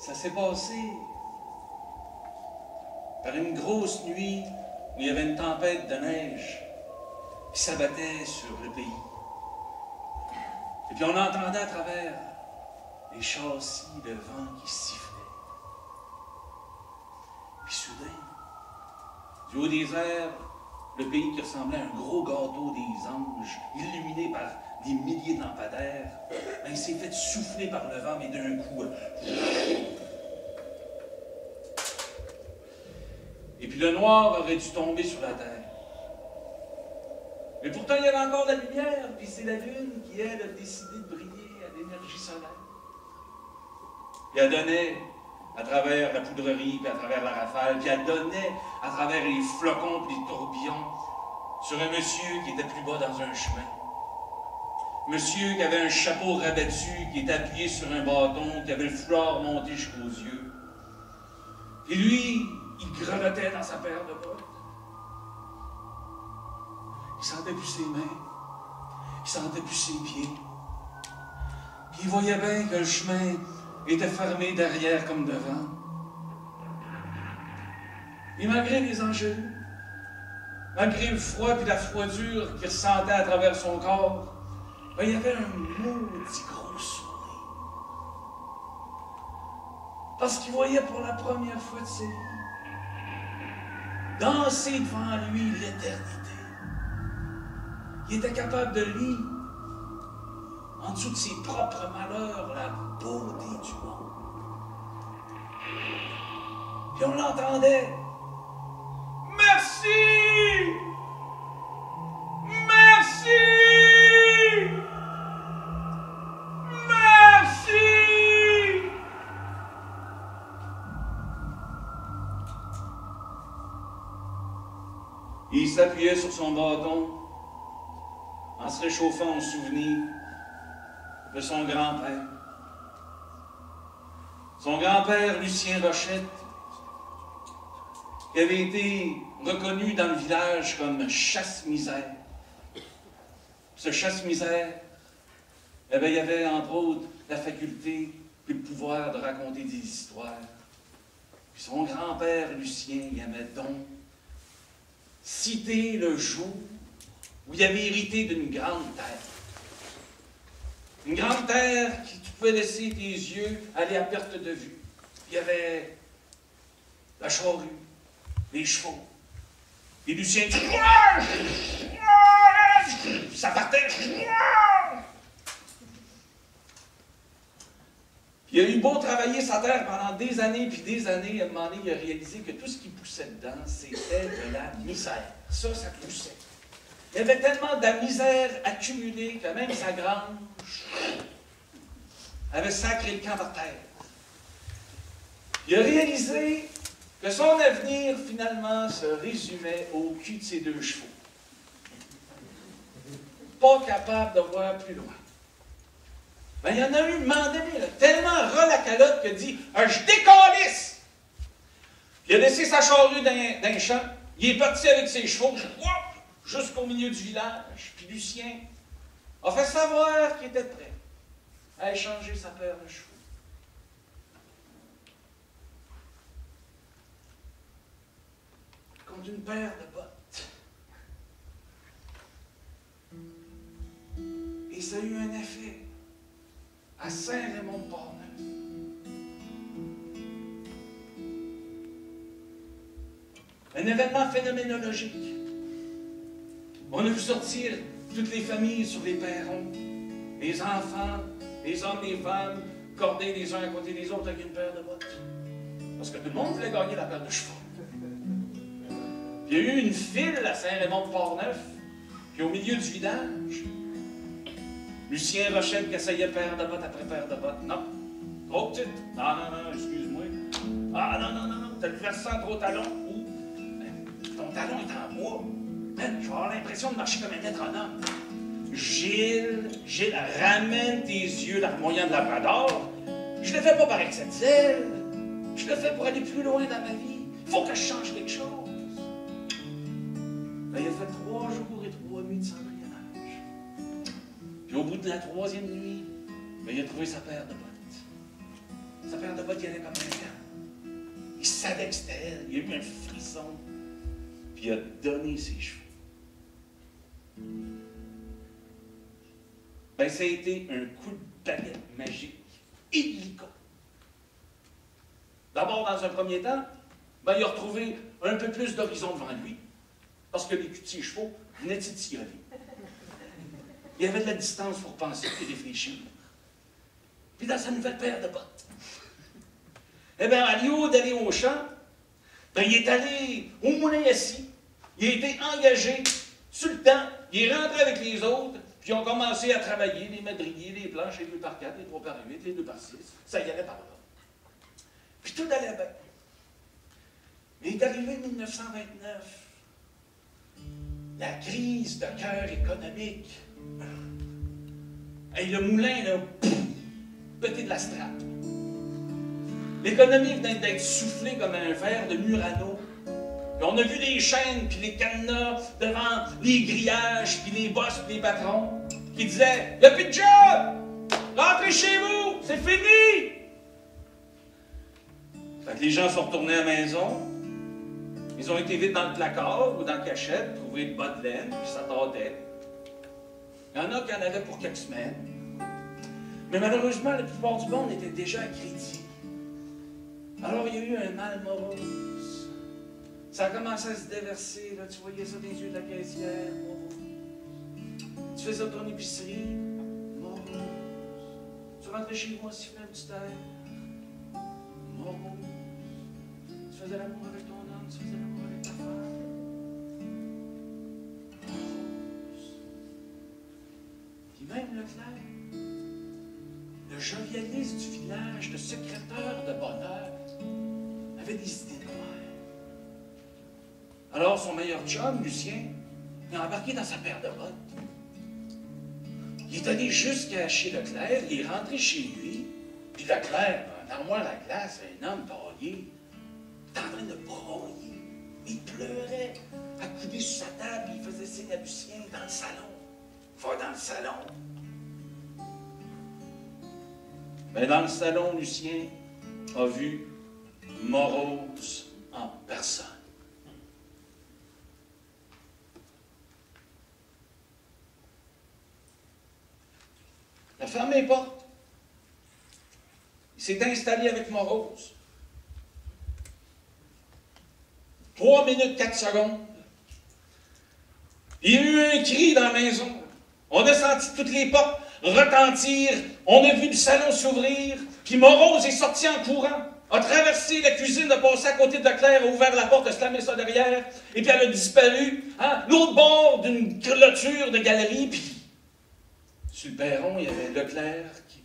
Ça s'est passé par une grosse nuit où il y avait une tempête de neige qui s'abattait sur le pays. Et puis on entendait à travers les châssis le vent qui sifflait. Puis soudain, du haut des airs, le pays qui ressemblait à un gros gâteau des anges, illuminé par des milliers de lampadaires, ben, il s'est fait souffler par le vent, mais d'un coup. Et puis le noir aurait dû tomber sur la terre. Mais pourtant, il y avait encore la lumière, puis c'est la lune qui, elle, a décidé de briller à l'énergie solaire. Puis elle donnait à travers la poudrerie, puis à travers la rafale, puis elle donnait à travers les flocons, puis les tourbillons, sur un monsieur qui était plus bas dans un chemin. Monsieur qui avait un chapeau rabattu, qui était appuyé sur un bâton, qui avait le foulard monté jusqu'aux yeux. Et lui, il grelottait dans sa paire de bottes. Il sentait plus ses mains, il sentait plus ses pieds. Puis il voyait bien que le chemin était fermé derrière comme devant. Et malgré les enjeux, malgré le froid et la froidure qu'il ressentait à travers son corps, ben, il y avait un maudit gros sourire. Parce qu'il voyait pour la première fois de sa vie danser devant lui l'éternité. Il était capable de lire, en dessous de ses propres malheurs, la beauté du monde. Puis on l'entendait. Merci! Merci! Merci! Il s'appuyait sur son bâton en se réchauffant au souvenir de son grand-père. Son grand-père, Lucien Rochette, qui avait été reconnu dans le village comme chasse-misère. ce chasse-misère, eh bien, il y avait entre autres la faculté puis le pouvoir de raconter des histoires. Puis son grand-père Lucien, il aimait donc citer le jour où il avait hérité d'une grande terre. Une grande terre qui tu pouvais laisser tes yeux aller à perte de vue. Il y avait la charrue, les chevaux. Et Lucien dit ça partait. Il a eu beau travailler sa terre pendant des années, puis des années, à un moment donné, il a réalisé que tout ce qui poussait dedans, c'était de la misère. Ça poussait. Il y avait tellement de la misère accumulée que même sa grange avait sacré le camp par terre. Il a réalisé que son avenir, finalement, se résumait au cul de ses deux chevaux. Pas capable de voir plus loin. Ben, il y en a eu un moment donné, là, tellement ras la calotte qu'il a dit « Je décalisse! » Il a laissé sa charrue dans un champ, il est parti avec ses chevaux, jusqu'au milieu du village, puis Lucien a fait savoir qu'il était prêt à échanger sa paire de chevaux. Contre une paire de bottes. Et ça a eu un effet à Saint-Raymond-de-Port-Neuf. Un événement phénoménologique. On a vu sortir toutes les familles sur les perrons, les enfants, les hommes, les femmes, cordés les uns à côté des autres avec une paire de bottes. Parce que tout le monde voulait gagner la paire de chevaux. Puis il y a eu une file à Saint-Raymond-de-Port-Neuf, puis au milieu du village, Lucien Rochette qui essayait paire de bottes après paire de bottes. Non. Trop petite. Non, excuse-moi. Ah, non, t'as le versant trop talon. Ou, ton talon est en bois. Ben, je vais avoir l'impression de marcher comme un métronome. Gilles, ramène tes yeux larmoyants de Labrador. Je le fais pas par excès de zèle. Je le fais pour aller plus loin dans ma vie. Il faut que je change quelque chose. Ben, il a fait 3 jours et 3 nuits de s'embrionnage. Puis au bout de la 3e nuit, ben, il a trouvé sa paire de bottes. Sa paire de bottes, il allait comme un gant. Il savait que c'était elle. Il a eu un frisson. Puis il a donné ses cheveux. Ben, ça a été un coup de baguette magique illico. D'abord, dans un premier temps, ben, il a retrouvé un peu plus d'horizon devant lui, parce que les culs de ses chevaux venaient titiller. Il y avait de la distance pour penser et réfléchir. Puis dans sa nouvelle paire de bottes, eh bien, à lieu d'aller au champ, ben, il est allé au moulin assis, il a été engagé sur le temps, il est rentré avec les autres, puis ils ont commencé à travailler les madriers, les planches, les 2 par 4, les 3 par 8, les 2 par 6. Ça y allait par là. Puis tout allait bien. Mais il est arrivé 1929. La crise de cœur économique. Et le moulin, là, pété de la strate. L'économie venait d'être soufflée comme un verre de Murano. Puis on a vu les chaînes puis les cadenas devant les grillages puis les boss puis les patrons qui disaient « Il n'y a plus de job! Rentrez chez vous! C'est fini! » Fait que les gens sont retournés à la maison. Ils ont été vite dans le placard ou dans la cachette, trouver le bas de laine, puis ça tordait. Il y en a qui en avaient pour quelques semaines. Mais malheureusement, la plupart du monde était déjà à crédit. Alors, il y a eu un mal morose. Ça a commencé à se déverser, là. Tu voyais ça des yeux de la caissière, morose. Tu faisais ton épicerie, morose. Tu rentrais chez moi, sifflais un petit air, morose. Tu faisais l'amour avec ton homme, tu faisais l'amour avec ta femme. Morose. Puis même Leclerc, le jovialiste du village, le secrétaire de bonheur, avait des idées noires. Alors son meilleur chum, Lucien, il a embarqué dans sa paire de bottes. Il est allé jusqu'à chez Leclerc, il est rentré chez lui, puis Leclerc, en armoire à la glace, un homme taillé, il était en train de broyer. Il pleurait, accoudé sur sa table, il faisait signe à Lucien dans le salon. Va dans le salon. Mais dans le salon, Lucien a vu Morose en personne. Il a fermé les portes. Il s'est installé avec Morose. 3 minutes, 4 secondes. Il y a eu un cri dans la maison. On a senti toutes les portes retentir. On a vu le salon s'ouvrir. Puis Morose est sorti en courant. A traversé la cuisine, a passé à côté de Claire, a ouvert la porte, a slamé ça derrière. Et puis elle a disparu. Hein, l'autre bord d'une clôture de galerie. Puis sur le perron, il y avait Leclerc qui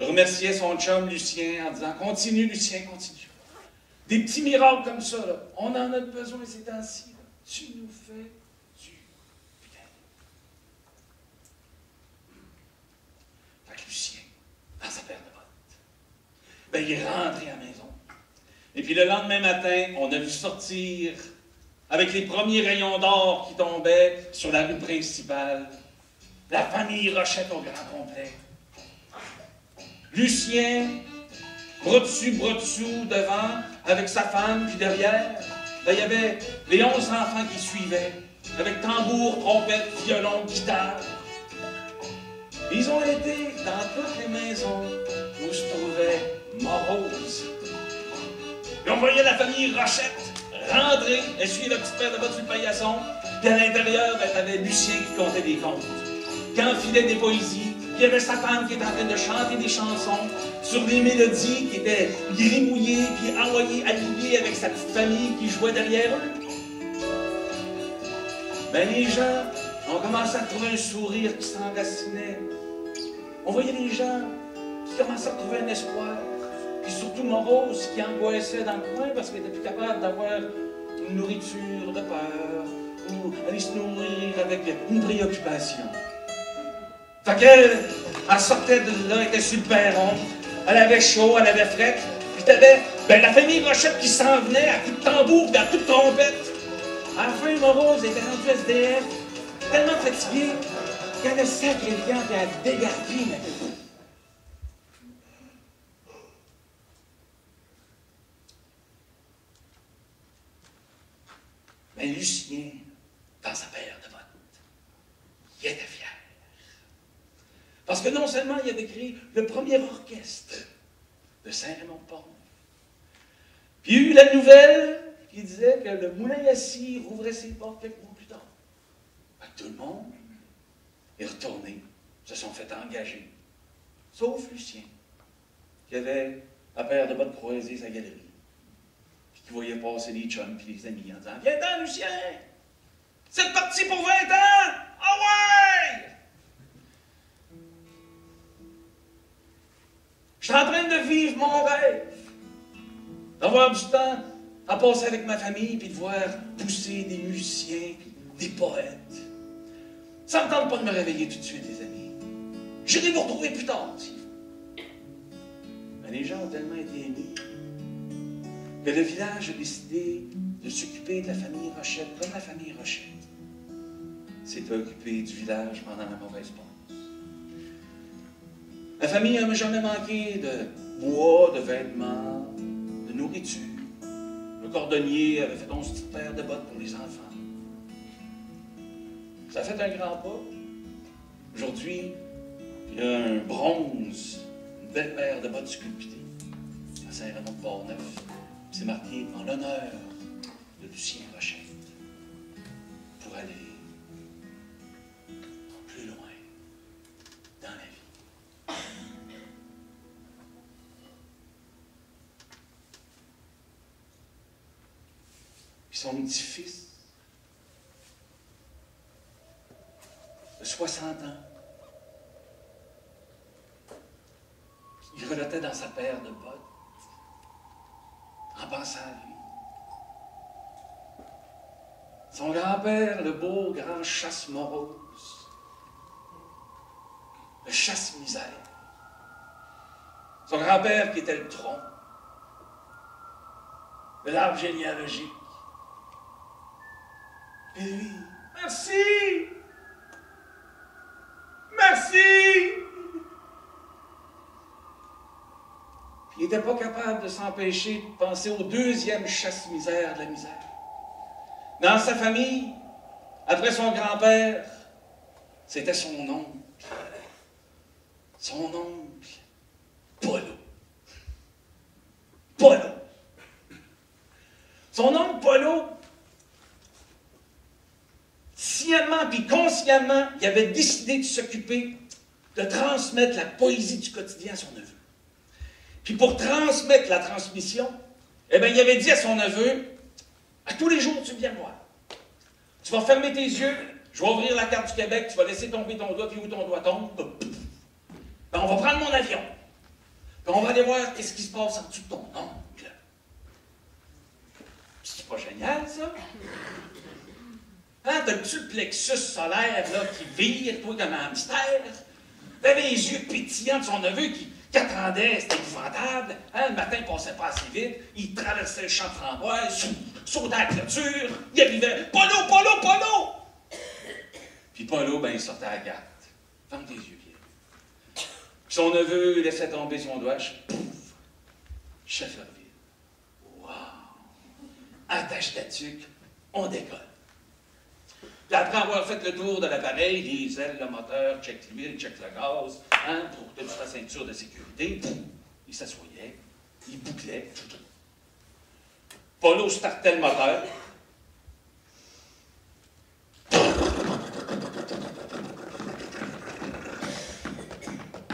remerciait son chum Lucien en disant « Continue, Lucien, continue. » Des petits miracles comme ça, là. On en a besoin ces temps-ci. Tu nous fais du bien. Fait que Lucien, dans sa paire de bottes, ben, il est rentré à la maison. Et puis le lendemain matin, on a vu sortir, avec les premiers rayons d'or qui tombaient sur la rue principale, la famille Rochette au grand complet. Lucien, bras dessous, devant, avec sa femme, puis derrière, là, il y avait les 11 enfants qui suivaient, avec tambour, trompette, violon, guitare. Ils ont été dans toutes les maisons où se trouvait Morose. Et on voyait la famille Rochette rentrer, essuyer la petite paire de bottes sur le paillasson, puis à l'intérieur, ben, t'avais Lucien qui comptait des contes, qui enfilait des poésies. Il y avait sa femme qui était en train de chanter des chansons sur des mélodies qui étaient grimouillées puis envoyées, alignées avec sa petite famille qui jouait derrière eux. Ben, les gens ont commencé à trouver un sourire qui s'enracinait. On voyait les gens qui commençaient à trouver un espoir. Puis surtout Morose qui angoissait dans le coin parce qu'il n'était plus capable d'avoir une nourriture de peur ou aller se nourrir avec une préoccupation. Fait qu'elle, elle sortait de là, elle était sur le perron, elle avait chaud, elle avait fret, puis t'avais la famille Rochette qui s'en venait à coups de tambour et à coups de trompette. À la fin, Morose était rendu SDF, tellement fatigué qu'elle a sacré le camp et elle a dégardé. Mais Lucien, dans sa paire de bottes, il était fier. Parce que non seulement il avait créé le premier orchestre de Saint-Raymond-de-Port-Neuf, puis il y a eu la nouvelle qui disait que le moulin à scie rouvrait ses portes quelques mois plus tard. Fait que tout le monde est retourné, se sont fait engager, sauf Lucien, qui avait la paire de bottes croisées sa galerie, puis qui voyait passer les chums et les amis en disant « Viens-t'en, Lucien! C'est parti pour 20 ans! Ah ouais! » Je suis en train de vivre mon rêve, d'avoir du temps à passer avec ma famille, puis de voir pousser des musiciens, puis des poètes. Ça ne me tente pas de me réveiller tout de suite, les amis. J'irai vous retrouver plus tard, s'il faut. Mais les gens ont tellement été émus que le village a décidé de s'occuper de la famille Rochette, comme la famille Rochette s'est occupée du village pendant la mauvaise passe. La famille n'a jamais manqué de bois, de vêtements, de nourriture. Le cordonnier avait fait 11 petites paires de bottes pour les enfants. Ça a fait un grand pas. Aujourd'hui, il y a un bronze, une belle paire de bottes sculptées à Saint-Raymond-de-Port-Neuf. C'est marqué en l'honneur de Lucien Rochette pour aller plus loin dans la vie. Puis son petit-fils de 60 ans, il relottait dans sa paire de bottes en pensant à lui. Son grand-père, le beau grand Chasse-Morose, le Chasse-Misère. Son grand-père qui était le tronc de l'arbre généalogique. Et lui, merci! merci! Puis il n'était pas capable de s'empêcher de penser au deuxième chasse-misère de la misère. Dans sa famille, après son grand-père, c'était son oncle. Son oncle, Polo. Polo. Son oncle Polo, sciemment puis consciemment, il avait décidé de s'occuper de transmettre la poésie du quotidien à son neveu. Puis pour transmettre la transmission, eh bien, il avait dit à son neveu, à tous les jours, tu viens me voir. Tu vas fermer tes yeux, je vais ouvrir la carte du Québec, tu vas laisser tomber ton doigt, puis où ton doigt tombe, ben, on va prendre mon avion. Puis on va aller voir qu'est-ce qui se passe en dessous de ton oncle. C'est pas génial, ça? Hein, t'as-tu le plexus solaire, là, qui vire, toi, comme un hamster? T'avais les yeux pétillants de son neveu qui attendait, c'était épouvantable. Hein, le matin, il passait pas assez vite, il traversait le champ de framboises, sautait à la clôture, il arrivait, Polo, Polo, Polo! Puis Polo, ben, il sortait à la carte. Ferme tes yeux, Pierre. Puis son neveu laissait tomber son doigt, pouf! Chefferville. Wow! Attache ta tuque, on décolle. Puis après avoir fait le tour de l'appareil, les ailes, le moteur, check l'huile, check le gaz, hein, pour toute sa ceinture de sécurité, il s'assoyait, il bouclait. Polo startait le moteur.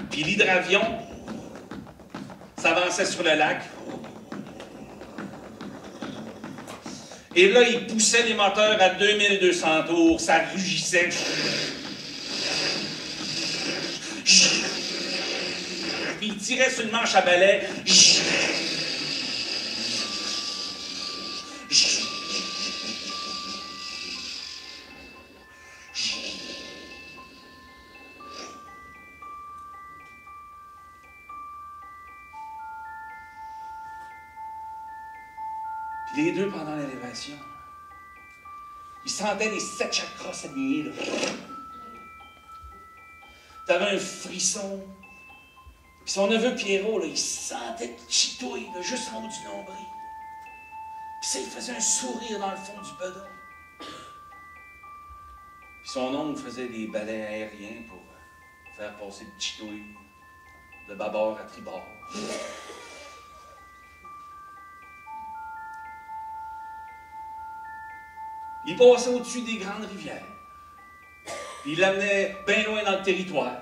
Puis l'hydravion s'avançait sur le lac. Et là, il poussait les moteurs à 2200 tours, ça rugissait. Puis il tirait sur une manche à balai. Puis les deux, pendant l'élévation, ils sentaient les 7 chakras s'aligner, là. T'avais un frisson. Puis son neveu Pierrot, là, il sentait de chitouille, là, juste en haut du nombril. Puis ça, il faisait un sourire dans le fond du bedon. Puis son oncle faisait des balais aériens pour faire passer de chitouille de bâbord à tribord. Il passait au-dessus des grandes rivières. Puis il l'amenait bien loin dans le territoire.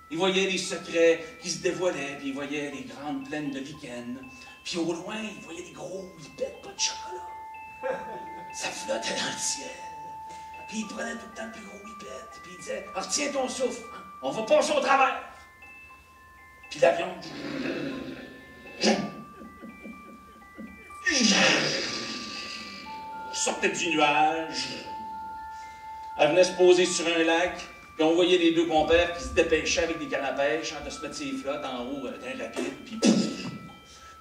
Il voyait les secrets qui se dévoilaient, puis il voyait les grandes plaines de lichen. Puis au loin, il voyait des gros lipettes, pas de chocolat. Ça flottait dans le ciel. Puis il prenait tout le temps le plus gros lipette, puis il disait, « Retiens ton souffle, hein, on va passer au travers. » Puis l'avion... sortait du nuage. Elle venait se poser sur un lac, puis on voyait les deux compères qui se dépêchaient avec des cannes à pêche, hein, de se mettre ses flottes en haut d'un rapide, puis pouf,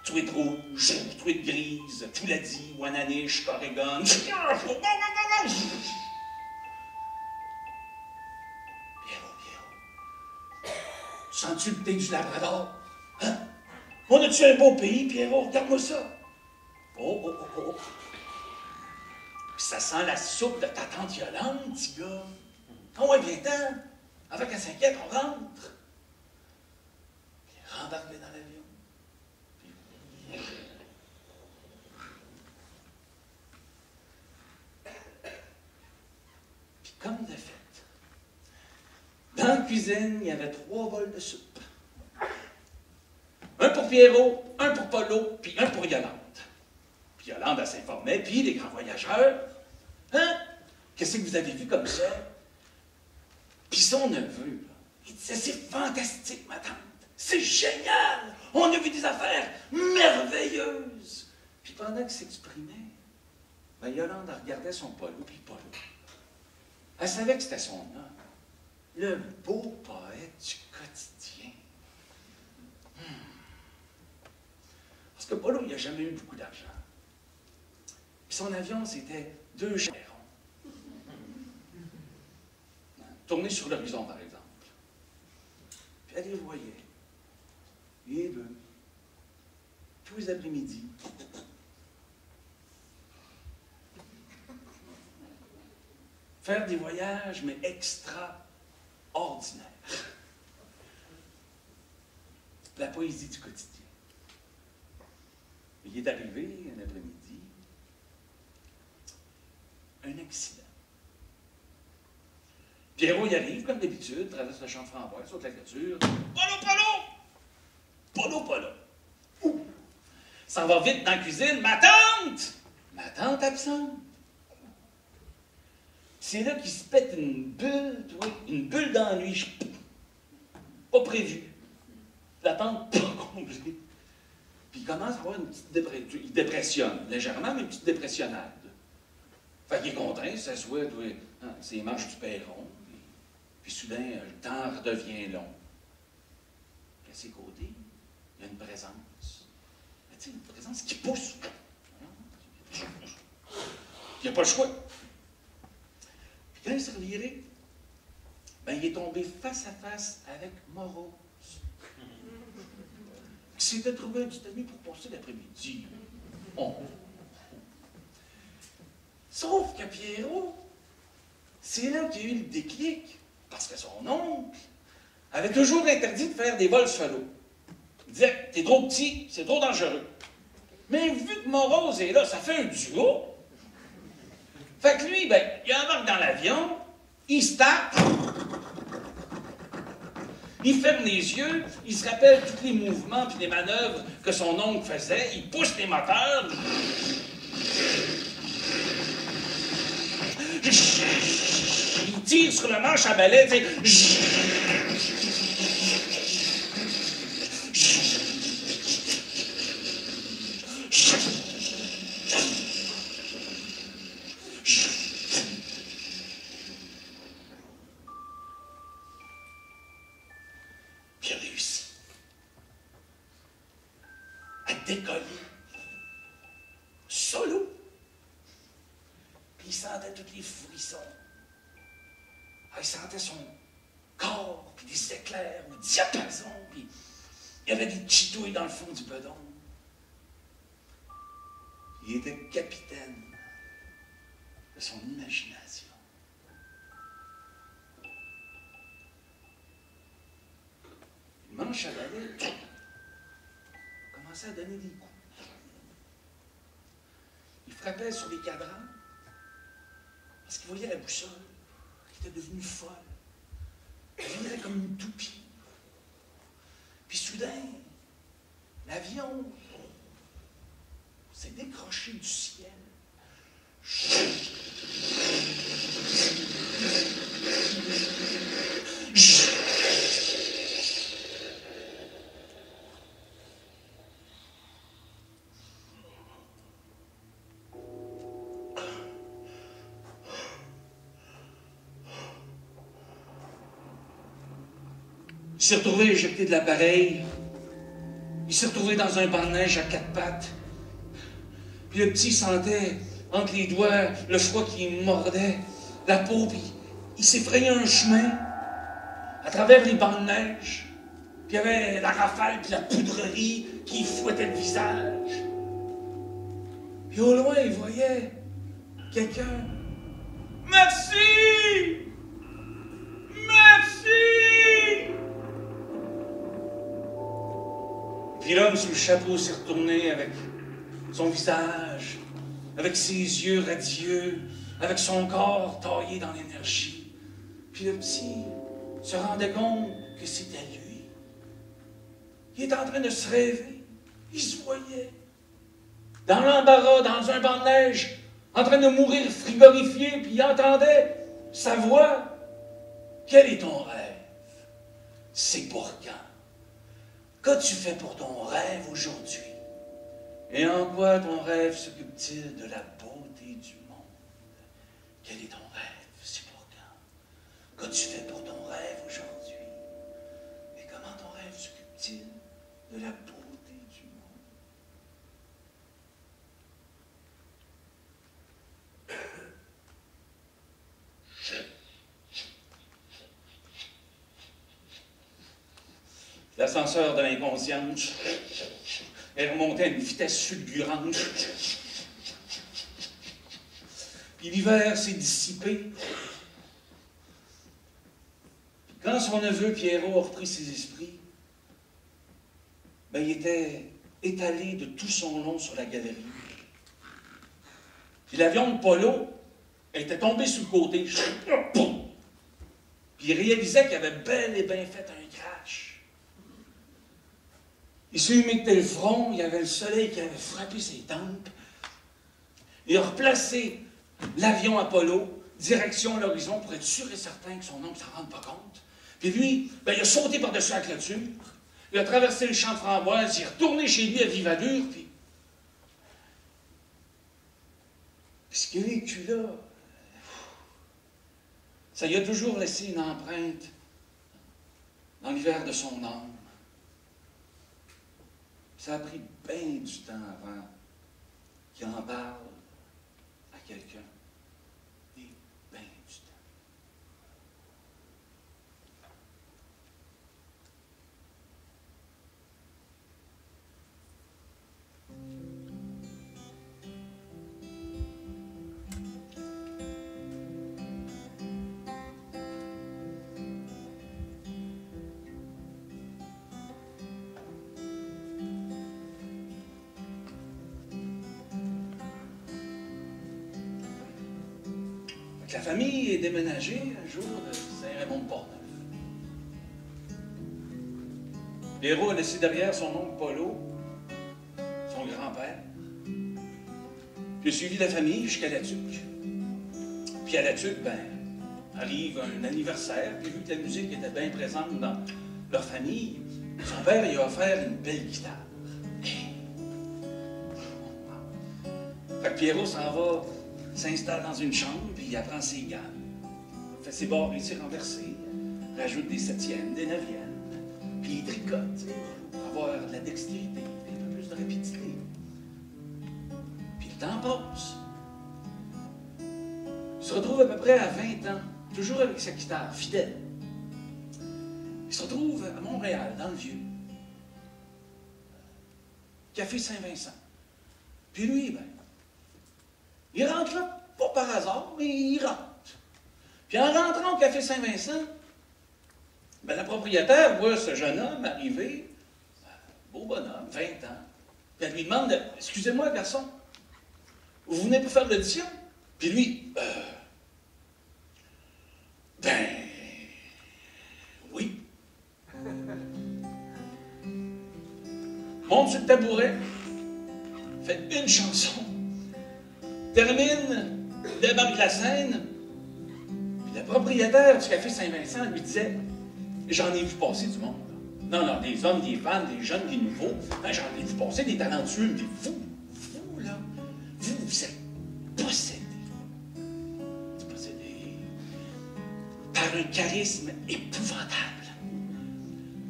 truite rouge, truite grise, touladi, wananiche, corrigan. Pierrot, sens-tu le thé du Labrador? Hein? On a-tu un beau pays, Pierrot? Regarde-moi ça. Oh, oh, oh, oh. Puis ça sent la soupe de ta tante Yolande, petit gars. Ah ouais, viens-t'en. Avant qu'elle s'inquiète, on rentre. Puis rembarquer dans l'avion. Puis comme de fait, dans la cuisine, il y avait 3 bols de soupe. Un pour Pierrot, un pour Polo, puis un pour Yolande. Puis Yolande, elle s'informait, puis les grands voyageurs. Hein? Qu'est-ce que vous avez vu comme ça? Puis son neveu, là, il disait, c'est fantastique, ma tante. C'est génial! On a vu des affaires merveilleuses! Puis pendant qu'il s'exprimait, ben Yolande regardait son Polo, puis Polo. Elle savait que c'était son homme. Le beau poète du quotidien. Parce que Polo, il n'a jamais eu beaucoup d'argent. Puis son avion, c'était 2 gérons. Tourner sur l'horizon, par exemple. Puis elle les voyait. Les deux. Tous les après-midi. Faire des voyages, mais extraordinaires. La poésie du quotidien. Il est arrivé un après-midi, un accident. Pierrot y arrive, comme d'habitude, traverse le champ de framboise, saute la voiture. Polo, polo! Polo, polo! Ouh! Ça va vite dans la cuisine. Ma tante! Ma tante absente. C'est là qu'il se pète une bulle, tu vois, une bulle d'ennui. Pas prévu. La tente pas comblée. Puis il commence à avoir une petite dépression. Il dépressionne légèrement, mais une petite dépressionnade. Fait qu'il est contraint, il s'assoit, c'est les marches du perron. Puis soudain, le temps redevient long. Puis à ses côtés, il y a une présence. Mais tu sais, une présence qui pousse. Il n'y a pas le choix. Puis quand il s'est reviré, ben, il est tombé face à face avec Moreau. Qui s'était trouvé un petit ami pour passer l'après-midi. Oh. Sauf que Pierrot, c'est là qu'il y a eu le déclic, parce que son oncle avait toujours interdit de faire des vols solo. Il disait, t'es trop petit, c'est trop dangereux. Mais vu que Morose est là, ça fait un duo. Fait que lui, ben, il embarque dans l'avion, il se tape, il ferme les yeux, il se rappelle tous les mouvements et les manœuvres que son oncle faisait, il pousse les moteurs. Il tire sur le manche à balai, tu sais. Puis il a réussi à décoller solo. Puis il sentait tous les frissons. Il sentait son corps, puis des éclairs au diapason, puis il y avait des chitouilles dans le fond du bedon. Il était capitaine de son imagination. Le manche à balai commençait à donner des coups. Il frappait sur les cadrans parce qu'il voyait la boussole qui était devenue folle. Elle virait comme une toupie. Puis soudain, l'avion s'est décroché du ciel. Il s'est retrouvé éjecté de l'appareil. Il s'est retrouvé dans un banc de neige à quatre pattes. Puis le petit sentait entre les doigts le froid qui mordait la peau. Puis il s'est frayé un chemin à travers les bancs de neige. Puis il y avait la rafale puis la poudrerie qui fouettait le visage. Puis au loin, il voyait quelqu'un. Merci! Merci! Puis l'homme sous le chapeau s'est retourné avec son visage, avec ses yeux radieux, avec son corps taillé dans l'énergie. Puis le petit se rendait compte que c'était lui. Il était en train de se rêver. Il se voyait. Dans l'embarras, dans un banc de neige, en train de mourir frigorifié, puis il entendait sa voix. Quel est ton rêve? C'est pour quand? Qu'as-tu fait pour ton rêve aujourd'hui? Et en quoi ton rêve s'occupe-t-il de la beauté du monde? Quel est ton rêve? C'est pour quand? Qu'as-tu fait pour ton rêve aujourd'hui? Et comment ton rêve s'occupe-t-il de la beauté du monde? L'ascenseur de l'inconscience. Elle remontait à une vitesse fulgurante. Puis l'hiver s'est dissipé. Puis quand son neveu Pierrot a repris ses esprits, ben, il était étalé de tout son long sur la galerie. Puis l'avion de Polo était tombé sur le côté. Puis il réalisait qu'il avait bel et bien fait un crash. Il s'est humecté le front, il y avait le soleil qui avait frappé ses tempes. Il a replacé l'avion Apollo, direction à l'horizon, pour être sûr et certain que son oncle ne s'en rende pas compte. Puis lui, ben, il a sauté par-dessus la clôture, il a traversé le champ de framboises, il est retourné chez lui à vive allure, puis ce qu'il a vécu là, ça lui a toujours laissé une empreinte dans l'hiver de son âme. Ça a pris bien du temps avant qu'il en parle à quelqu'un. Et bien du temps. La famille est déménagée un jour de Saint-Raymond-de-Portneuf. Pierrot a laissé derrière son oncle Polo, son grand-père. Puis il a suivi la famille jusqu'à La Tuque. Puis à La Tuque, ben, arrive un anniversaire, puis vu que la musique était bien présente dans leur famille, son père lui a offert une belle guitare. Fait que Pierrot s'en va, s'installe dans une chambre, puis il apprend ses gammes. Il fait ses barres ici renversées, rajoute des septièmes, des neuvièmes, puis il tricote, tu sais, pour avoir de la dextérité, un peu plus de rapidité. Puis le temps passe. Il se retrouve à peu près à 20 ans, toujours avec sa guitare, fidèle. Il se retrouve à Montréal, dans le Vieux. Café Saint-Vincent. Puis lui, ben, il rentre là, pas par hasard, mais il rentre. Puis en rentrant au Café Saint-Vincent, ben, la propriétaire voit ce jeune homme arriver, beau bonhomme, 20 ans, puis elle lui demande « Excusez-moi, garçon, vous venez pour faire l'audition? » Puis lui, ben, oui. Monte sur le tabouret, fait une chanson, termine, débarque la scène, puis la propriétaire du Café Saint-Vincent lui disait « J'en ai vu passer du monde. Non, non, des hommes, des femmes, des jeunes, des nouveaux. Ben, j'en ai vu passer des talentueux, mais vous, là, vous êtes possédés. Par un charisme épouvantable.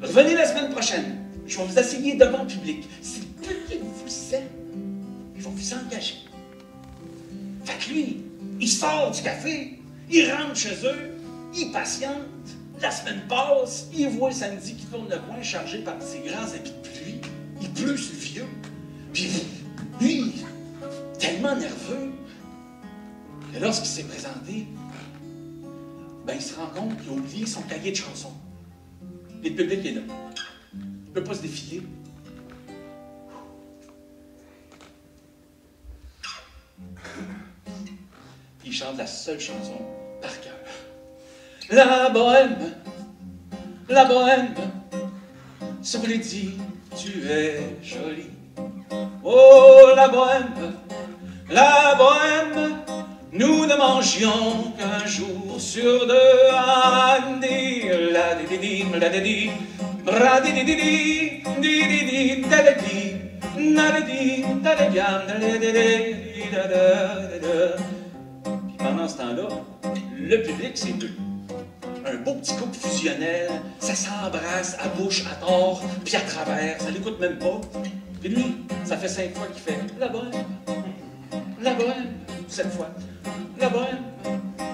Revenez la semaine prochaine. Je vais vous assigner devant le public. Si le public vous aime, ils vont vous engager. » Fait que lui, il sort du café, il rentre chez eux, il patiente. La semaine passe, il voit samedi qui tourne le coin chargé par ses grands habits de pluie. Il pleut sur le vieux. Puis lui, tellement nerveux, que lorsqu'il s'est présenté, ben, il se rend compte qu'il a oublié son cahier de chansons. Et le public est là. Il ne peut pas se défiler. Il chante la seule chanson par cœur. La bohème, sur les dits, tu es jolie. Oh, la bohème, nous ne mangions qu'un jour sur deux. Andi, la di di di, la di di, bra di di di di, da da di, na di, da da da. Puis pendant ce temps-là, le public, c'est deux. Un beau petit couple fusionnel, ça s'embrasse à bouche, à tort, puis à travers, ça l'écoute même pas. Puis lui, ça fait 5 fois qu'il fait la bohème, 7 fois, la bohème.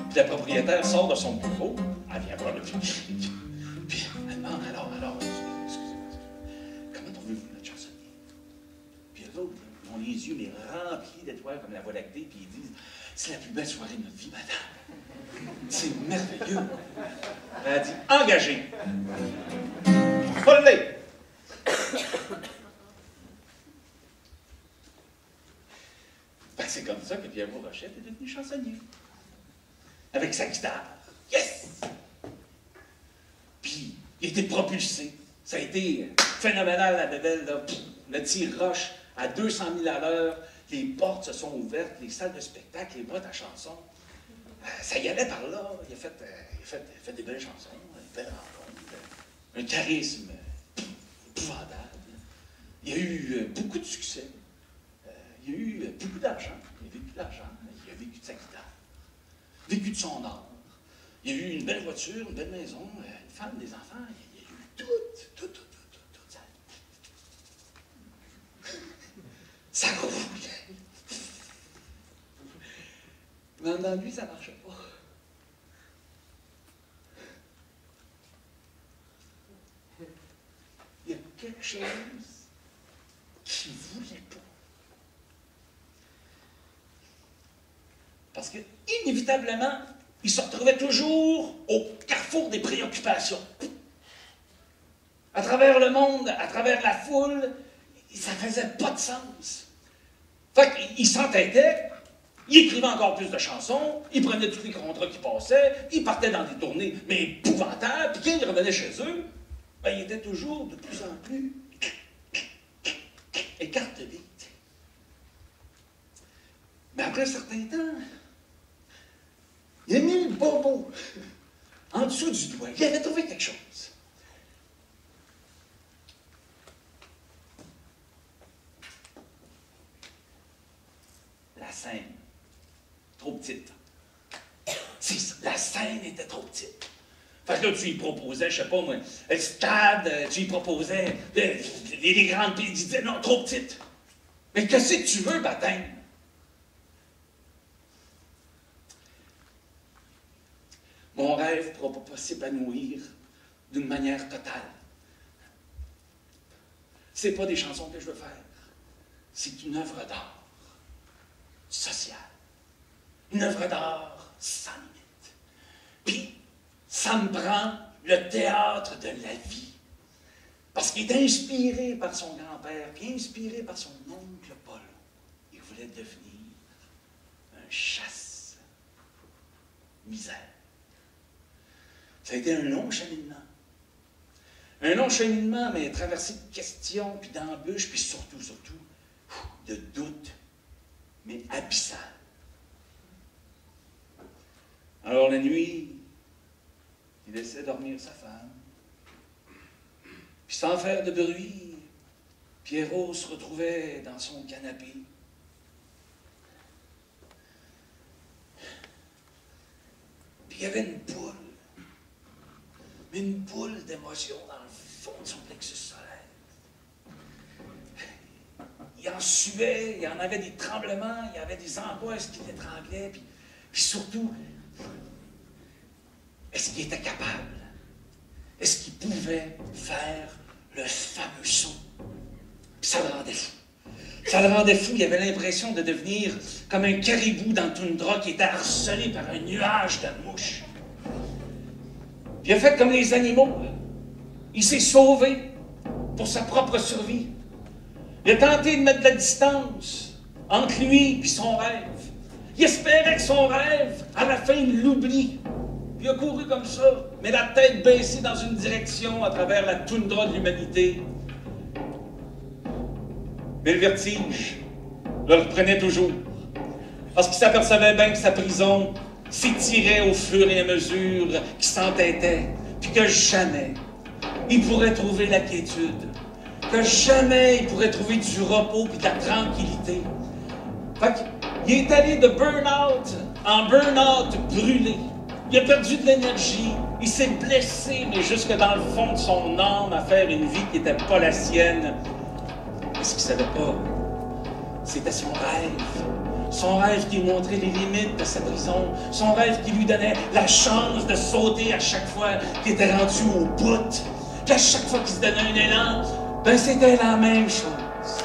Puis la propriétaire sort de son bureau, elle vient voir le public, puis elle demande alors, excusez-moi, yeux, mais remplis d'étoiles comme la Voie lactée, puis ils disent « C'est la plus belle soirée de notre vie, madame. C'est merveilleux. » Elle a dit « Engagé. » Pas le lait. Ben, c'est comme ça que Pierrot Rochette est devenu chansonnier. Avec sa guitare. Yes! Puis, il était propulsé. Ça a été phénoménal, la bébelle, là. Le tir roche à 200 000 à l'heure. Les portes se sont ouvertes, les salles de spectacle, les boîtes à chansons. Ça y allait par là. Il a fait des belles chansons, des belles rencontres. Un charisme épouvantable. Il y a eu beaucoup de succès. Il y a eu beaucoup d'argent. Il a vécu de l'argent. Il a vécu de sa guitare. Vécu de son art. Il y a eu une belle voiture, une belle maison, une femme, des enfants. Il y a eu tout. Ça roulait. Mais dans lui, ça ne marchait pas. Il y a quelque chose qu'il ne voulait pas. Parce que, inévitablement, il se retrouvait toujours au carrefour des préoccupations. À travers le monde, à travers la foule, ça ne faisait pas de sens. Fait qu'il s'entêtait, il écrivait encore plus de chansons, il prenait tous les contrats qui passaient, il partait dans des tournées, mais épouvantables, puis quand il revenait chez eux, ben, il était toujours de plus en plus écartelé. Mais après un certain temps, il a mis le bobo en dessous du doigt. Il avait trouvé quelque chose. La scène. Trop petite. C'est ça, la scène était trop petite. Fait que là, tu lui proposais, je sais pas moi, le stade, tu lui proposais les grandes pays. Il disait non, trop petite. Mais qu'est-ce que tu veux, baptême? Mon rêve ne pourra pas s'épanouir d'une manière totale. Ce n'est pas des chansons que je veux faire. C'est une œuvre d'art sociale. Une œuvre d'art sans limite. Puis, ça me prend le théâtre de la vie. Parce qu'il est inspiré par son grand-père, puis inspiré par son oncle Paul. Il voulait devenir un chasse-misère. Ça a été un long cheminement. Un long cheminement, mais traversé de questions, puis d'embûches, puis surtout, de doutes, mais abyssal. Alors la nuit, il laissait dormir sa femme. Puis sans faire de bruit, Pierrot se retrouvait dans son canapé. Puis il y avait une boule. Mais une boule d'émotion dans le fond de son plexus solaire. Il en suait, il y en avait des tremblements, il y avait des angoisses qui l'étranglaient, puis surtout, est-ce qu'il était capable? Est-ce qu'il pouvait faire le fameux saut? Puis ça le rendait fou. Ça le rendait fou, il avait l'impression de devenir comme un caribou dans le toundra qui était harcelé par un nuage de mouches. Il a fait comme les animaux. Il s'est sauvé pour sa propre survie. Il a tenté de mettre de la distance entre lui et son rêve. Il espérait que son rêve, à la fin, il l'oublie. Il a couru comme ça, mais la tête baissée dans une direction à travers la toundra de l'humanité. Mais le vertige le reprenait toujours. Parce qu'il s'apercevait bien que sa prison s'étirait au fur et à mesure qu'il s'entêtait, puis que jamais il pourrait trouver la quiétude, que jamais il pourrait trouver du repos puis de la tranquillité. Fait qu'il est allé de burn-out en burn-out brûlé. Il a perdu de l'énergie, il s'est blessé, mais jusque dans le fond de son âme à faire une vie qui n'était pas la sienne. Mais ce qu'il ne savait pas, c'était son rêve. Son rêve qui lui montrait les limites de sa prison. Son rêve qui lui donnait la chance de sauter à chaque fois qu'il était rendu au bout. Puis à chaque fois qu'il se donnait un élan, ben c'était la même chose.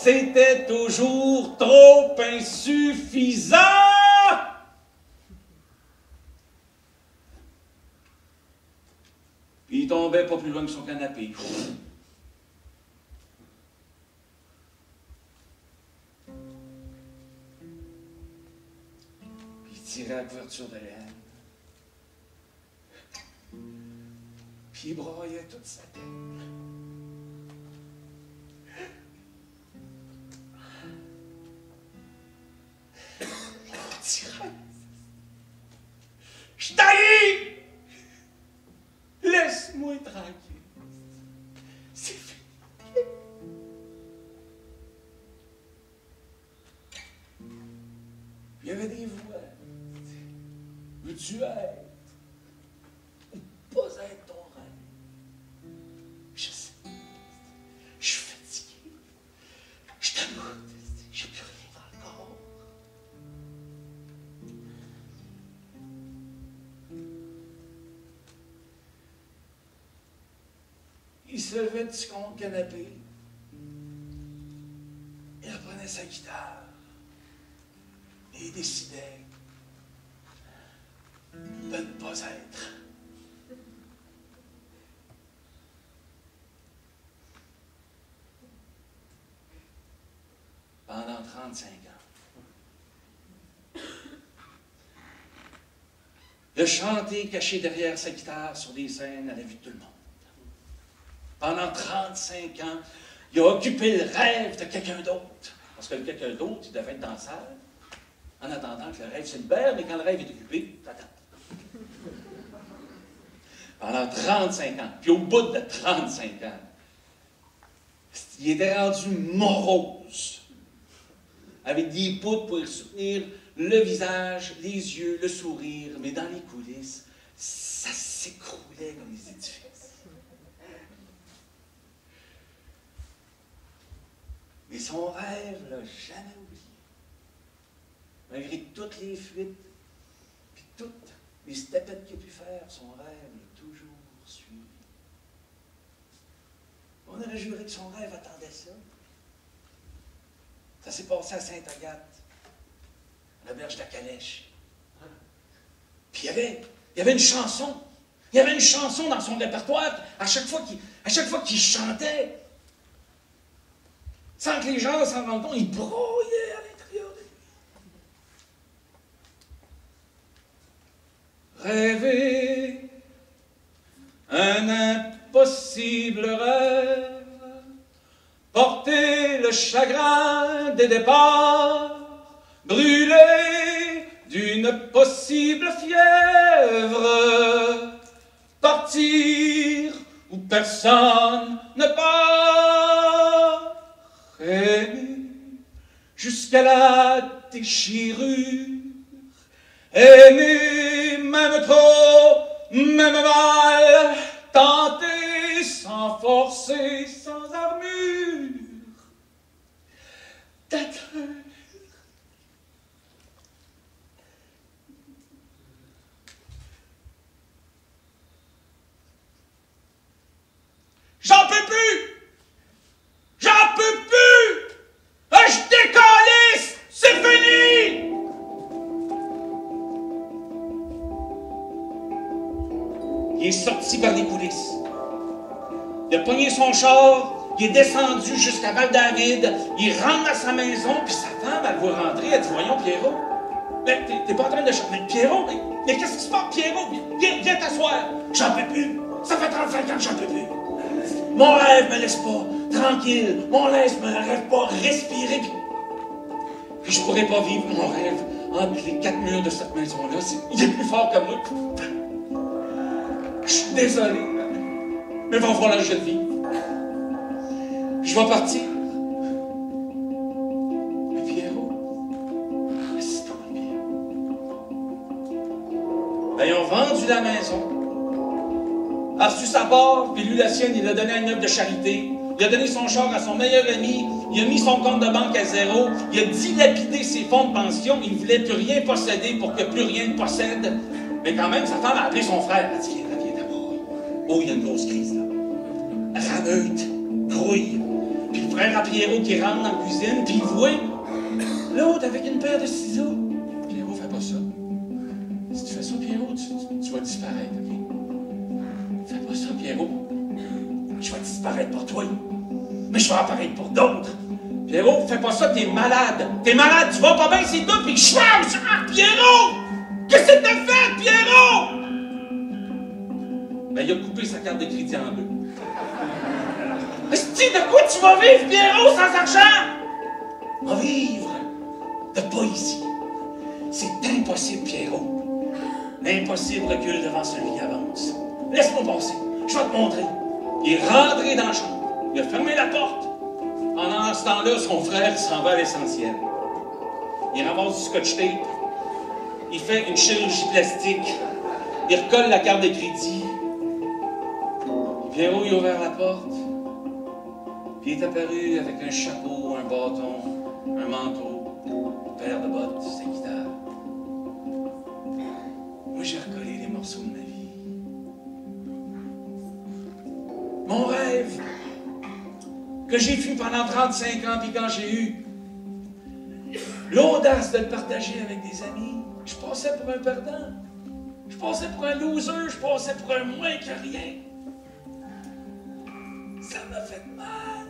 c'était toujours trop insuffisant. Puis il tombait pas plus loin que son canapé. Puis il tirait la couverture de laine. Puis il broyait toute sa tête. Je t'haïs! Laisse-moi tranquille. C'est fini. Puis il y avait des voix. Veux-tu être ou pas être ton rêve? Je sais. Je suis fatigué. Je t'amoure. J'ai plus rien dans le corps. Il se levait de son canapé. Il reprenait sa guitare. Et il décidait de ne pas être. Pendant 35 ans. De chanter caché derrière sa guitare sur des scènes à la vue de tout le monde. Pendant 35 ans, il a occupé le rêve de quelqu'un d'autre. Parce que le quelqu'un d'autre, il devait être dans la salle, en attendant que le rêve se libère, mais quand le rêve est occupé, t'attends. Pendant 35 ans. Puis au bout de 35 ans, il était rendu morose. Avec des poutres pour y soutenir le visage, les yeux, le sourire. Mais dans les coulisses, ça s'écroulait comme des édifices. Mais son rêve ne l'a jamais oublié. Malgré toutes les fuites, puis toutes les tapettes qu'il a pu faire, son rêve l'a toujours suivi. On aurait juré que son rêve attendait ça. Ça s'est passé à Sainte-Agathe, à la berge de la Calèche. Puis il y avait une chanson. Il y avait une chanson dans son répertoire. À chaque fois qu'il chantait, sans que les gens s'en rendent compte, il broyait à l'intérieur de lui. Rêver un impossible rêve, porter le chagrin des départs, brûler d'une possible fièvre, partir où personne ne part, aimer jusqu'à la déchirure, aimer même trop, même mal, tenter sans forcer, sans armure, d'atteindre. J'en peux plus! J'en peux plus! Je décalisse! C'est fini! Il est sorti par les coulisses. Il a pogné son char, il est descendu jusqu'à Val-David, il rentre dans sa maison, puis sa femme, elle voit rentrer, elle dit, voyons, Pierrot, mais t'es pas en train de chanter. Mais Pierrot, mais qu'est-ce qui se passe, Pierrot? Viens t'asseoir. J'en peux plus. Ça fait 35 ans que j'en peux plus. Mon rêve me laisse pas tranquille. Mon rêve me laisse pas respirer. Puis je pourrais pas vivre mon rêve entre les 4 murs de cette maison-là. Il est plus fort que moi. Je suis désolé, mais il va falloir que je le vive. Je vais partir. Mais Pierrot, assis-toi, Pierrot. Ben, ils ont vendu la maison. A reçu sa part, puis lui, la sienne, il l'a donné à une œuvre de charité. Il a donné son char à son meilleur ami. Il a mis son compte de banque à zéro. Il a dilapidé ses fonds de pension. Il ne voulait plus rien posséder pour que plus rien ne possède. Mais quand même, sa femme a appelé son frère. Elle a dit, viens d'abord. Oh, il y a une grosse crise, là. Rameute, grouille. Puis il frère à Pierrot qui rentre dans la cuisine, puis il voit l'autre avec une paire de ciseaux. Pierrot, fais pas ça. Si tu fais ça, Pierrot, tu vas disparaître, OK? Fais pas ça, Pierrot. Je vais disparaître pour toi. Mais je vais apparaître pour d'autres. Pierrot, fais pas ça, t'es malade. T'es malade, tu vas pas bien, c'est tout, puis je change! Pierrot! Qu'est-ce que t'as fait, Pierrot? Ben, il a coupé sa carte de crédit en deux. Esti, de quoi tu vas vivre, Pierrot, sans argent? On va vivre de pas ici. C'est impossible, Pierrot. L'impossible recule devant celui qui avance. Laisse-moi passer, je vais te montrer. Il est rentré dans le champ. Il a fermé la porte. Pendant ce temps-là, son frère s'en va à l'essentiel. Il ramasse du scotch tape. Il fait une chirurgie plastique. Il recolle la carte de crédit. Pierrot, il a ouvert la porte. Puis il est apparu avec un chapeau, un bâton, un manteau, une paire de bottes, sa guitare. Moi, j'ai recollé les morceaux de ma vie. Mon rêve, que j'ai fui pendant 35 ans, puis quand j'ai eu l'audace de le partager avec des amis, je passais pour un perdant. Je passais pour un loser, je passais pour un moins que rien. Ça m'a fait mal,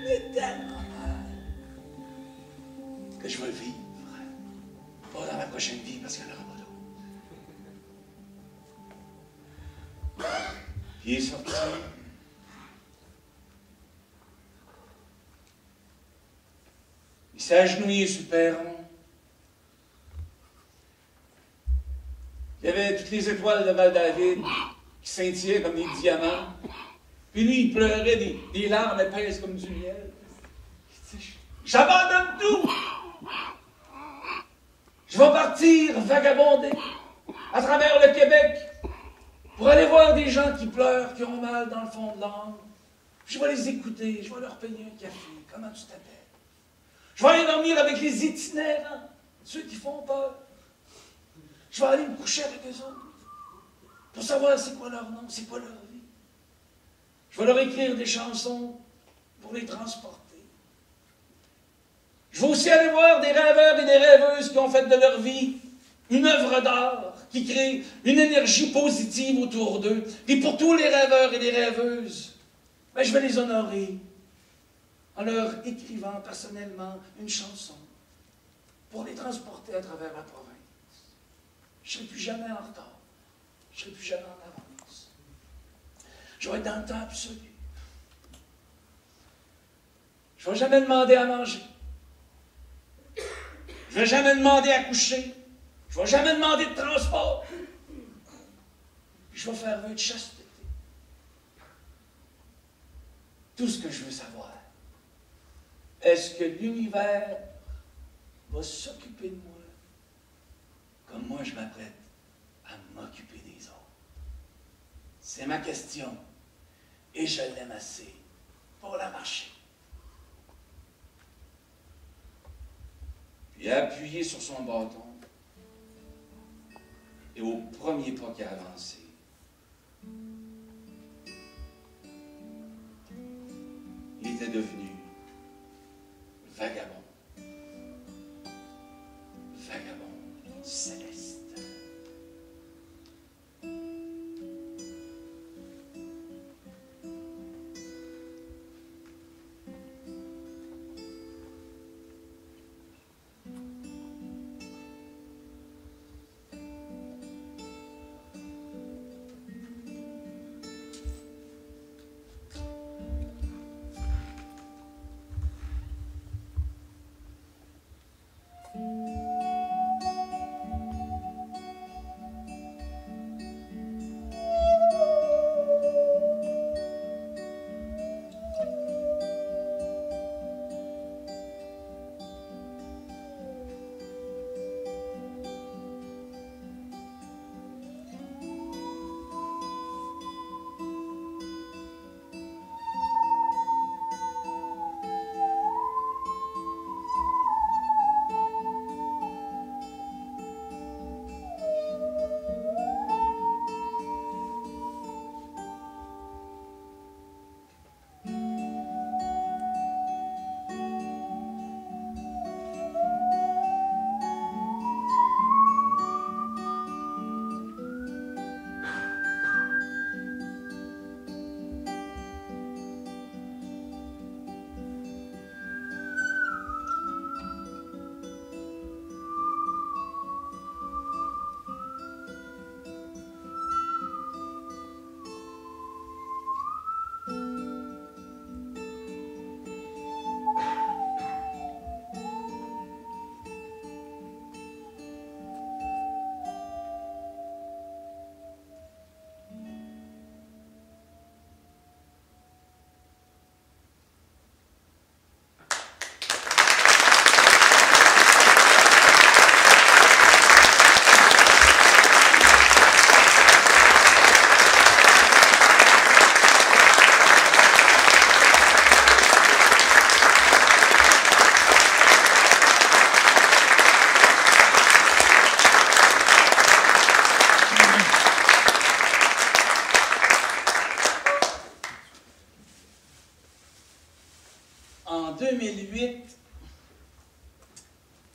mais tellement mal, que je vais le vivre. Pas dans la prochaine vie, parce qu'il n'y en aura pas d'autre. Puis il est sorti. Il s'est agenouillé sur le perron. Il y avait toutes les étoiles de Val-David qui scintillaient comme des diamants. Puis lui, il pleurait des larmes épaisses comme du miel. J'abandonne tout! Je vais partir vagabonder à travers le Québec pour aller voir des gens qui pleurent, qui ont mal dans le fond de l'âme. Je vais les écouter, je vais leur payer un café. Comment tu t'appelles? Je vais aller dormir avec les itinérants, ceux qui font peur. Je vais aller me coucher avec eux autres pour savoir c'est quoi leur nom, c'est quoi leur vie. Je vais leur écrire des chansons pour les transporter. Je vais aussi aller voir des rêveurs et des rêveuses qui ont fait de leur vie une œuvre d'art, qui crée une énergie positive autour d'eux. Et pour tous les rêveurs et les rêveuses, ben, je vais les honorer en leur écrivant personnellement une chanson pour les transporter à travers la province. Je ne serai plus jamais en retard. Je ne serai plus jamais en avance. Je vais être dans le temps absolu. Je ne vais jamais demander à manger. Je ne vais jamais demander à coucher. Je ne vais jamais demander de transport. Puis je vais faire vœu de chasteté. Tout ce que je veux savoir, est-ce que l'univers va s'occuper de moi comme moi je m'apprête à m'occuper des autres? C'est ma question. Et je l'aime assez pour la marcher. Puis il a appuyé sur son bâton. Et au premier pas qu'il a avancé, il était devenu vagabond. Vagabond céleste.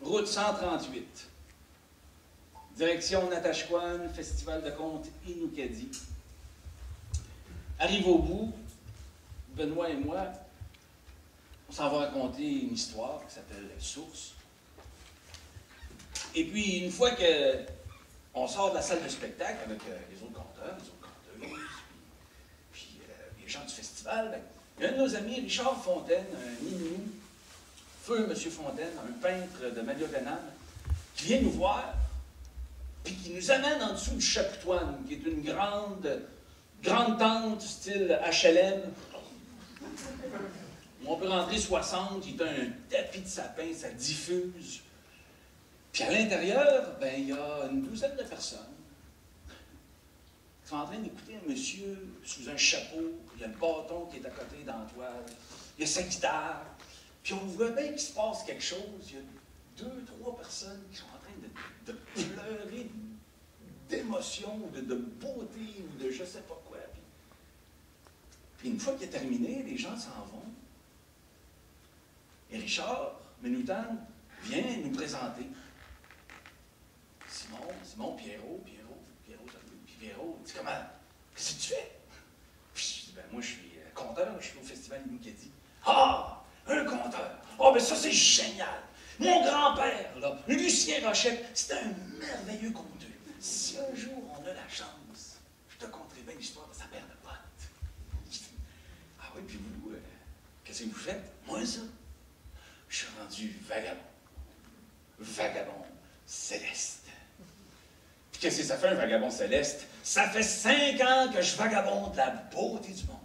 route 138. Direction Natashquan, Festival de contes Inukadi. Arrive au bout, Benoît et moi, on s'en va raconter une histoire qui s'appelle Source. Et puis, une fois qu'on sort de la salle de spectacle avec les autres conteurs, les autres conteuses, puis les gens du festival, ben, il y a un de nos amis, Richard Fontaine, un Inuit, Feu M. Fontaine, un peintre de Malioganam, qui vient nous voir, puis qui nous amène en dessous du Chapoutoine, qui est une grande tente style HLM, où on peut rentrer 60, il y a un tapis de sapin, ça diffuse. Puis à l'intérieur, ben, il y a une douzaine de personnes qui sont en train d'écouter un monsieur sous un chapeau, il y a le bâton qui est à côté dans la toile, il y a sa guitare, puis on voit bien qu'il se passe quelque chose, il y a 2, 3 personnes qui sont en train de pleurer d'émotion, de beauté, ou de je sais pas quoi. Puis une fois qu'il est terminé, les gens s'en vont. Et Richard Menoutan vient nous présenter. Simon, Pierrot, puis Pierrot, il dit comment? Qu'est-ce que tu fais? Puis je dis, ben moi je suis conteur, je suis au Festival Inukadi. Ah! Un conteur! Ah, ben ça c'est génial! Mon grand-père, là, Lucien Rochette, c'était un merveilleux conteur. Si un jour on a la chance, je te conterai bien l'histoire de sa paire de potes. Ah oui, puis vous, qu'est-ce que vous faites? Moi, ça, je suis rendu vagabond. Vagabond céleste. Puis qu'est-ce que ça fait, un vagabond céleste? Ça fait 5 ans que je vagabonde la beauté du monde.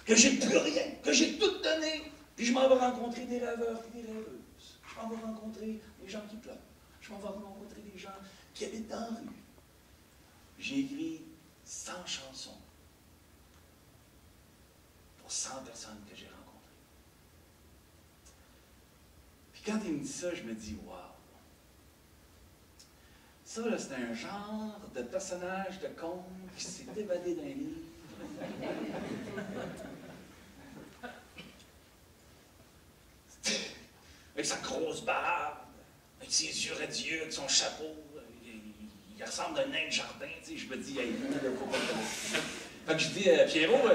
Que j'ai plus rien, que j'ai tout donné. Puis je m'en vais rencontrer des rêveurs et des rêveuses. Je m'en vais rencontrer des gens qui pleurent. Je m'en vais rencontrer des gens qui habitent dans la rue. J'ai écrit 100 chansons pour 100 personnes que j'ai rencontrées. Puis quand il me dit ça, je me dis, waouh! Ça, là, c'est un genre de personnage de conte qui s'est évadé d'un livre. Avec sa grosse barbe, avec ses yeux radieux, avec son chapeau. Il ressemble à un nain de jardin, tu sais. Je me dis, hey, fait que je dis, Pierrot,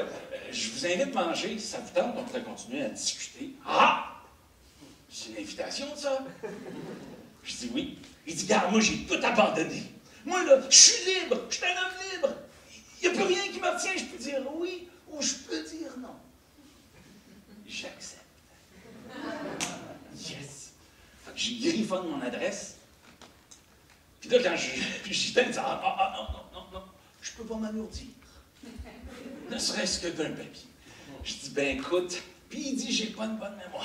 je vous invite à manger, si ça vous tente, on pourrait continuer à discuter. Ah! C'est une invitation, ça? Je dis oui. Il dit, regarde, moi, j'ai tout abandonné. Moi, là, je suis libre, je suis un homme libre. Il n'y a plus rien qui me retient, je peux dire oui ou je peux dire non. J'accepte. Yes! Fait que j'ai griffonne mon adresse. Puis là, quand j'y donne, il dit, non, je peux pas m'alourdir. Ne serait-ce que d'un papier. Je dis, ben écoute, puis il dit, j'ai pas une bonne mémoire.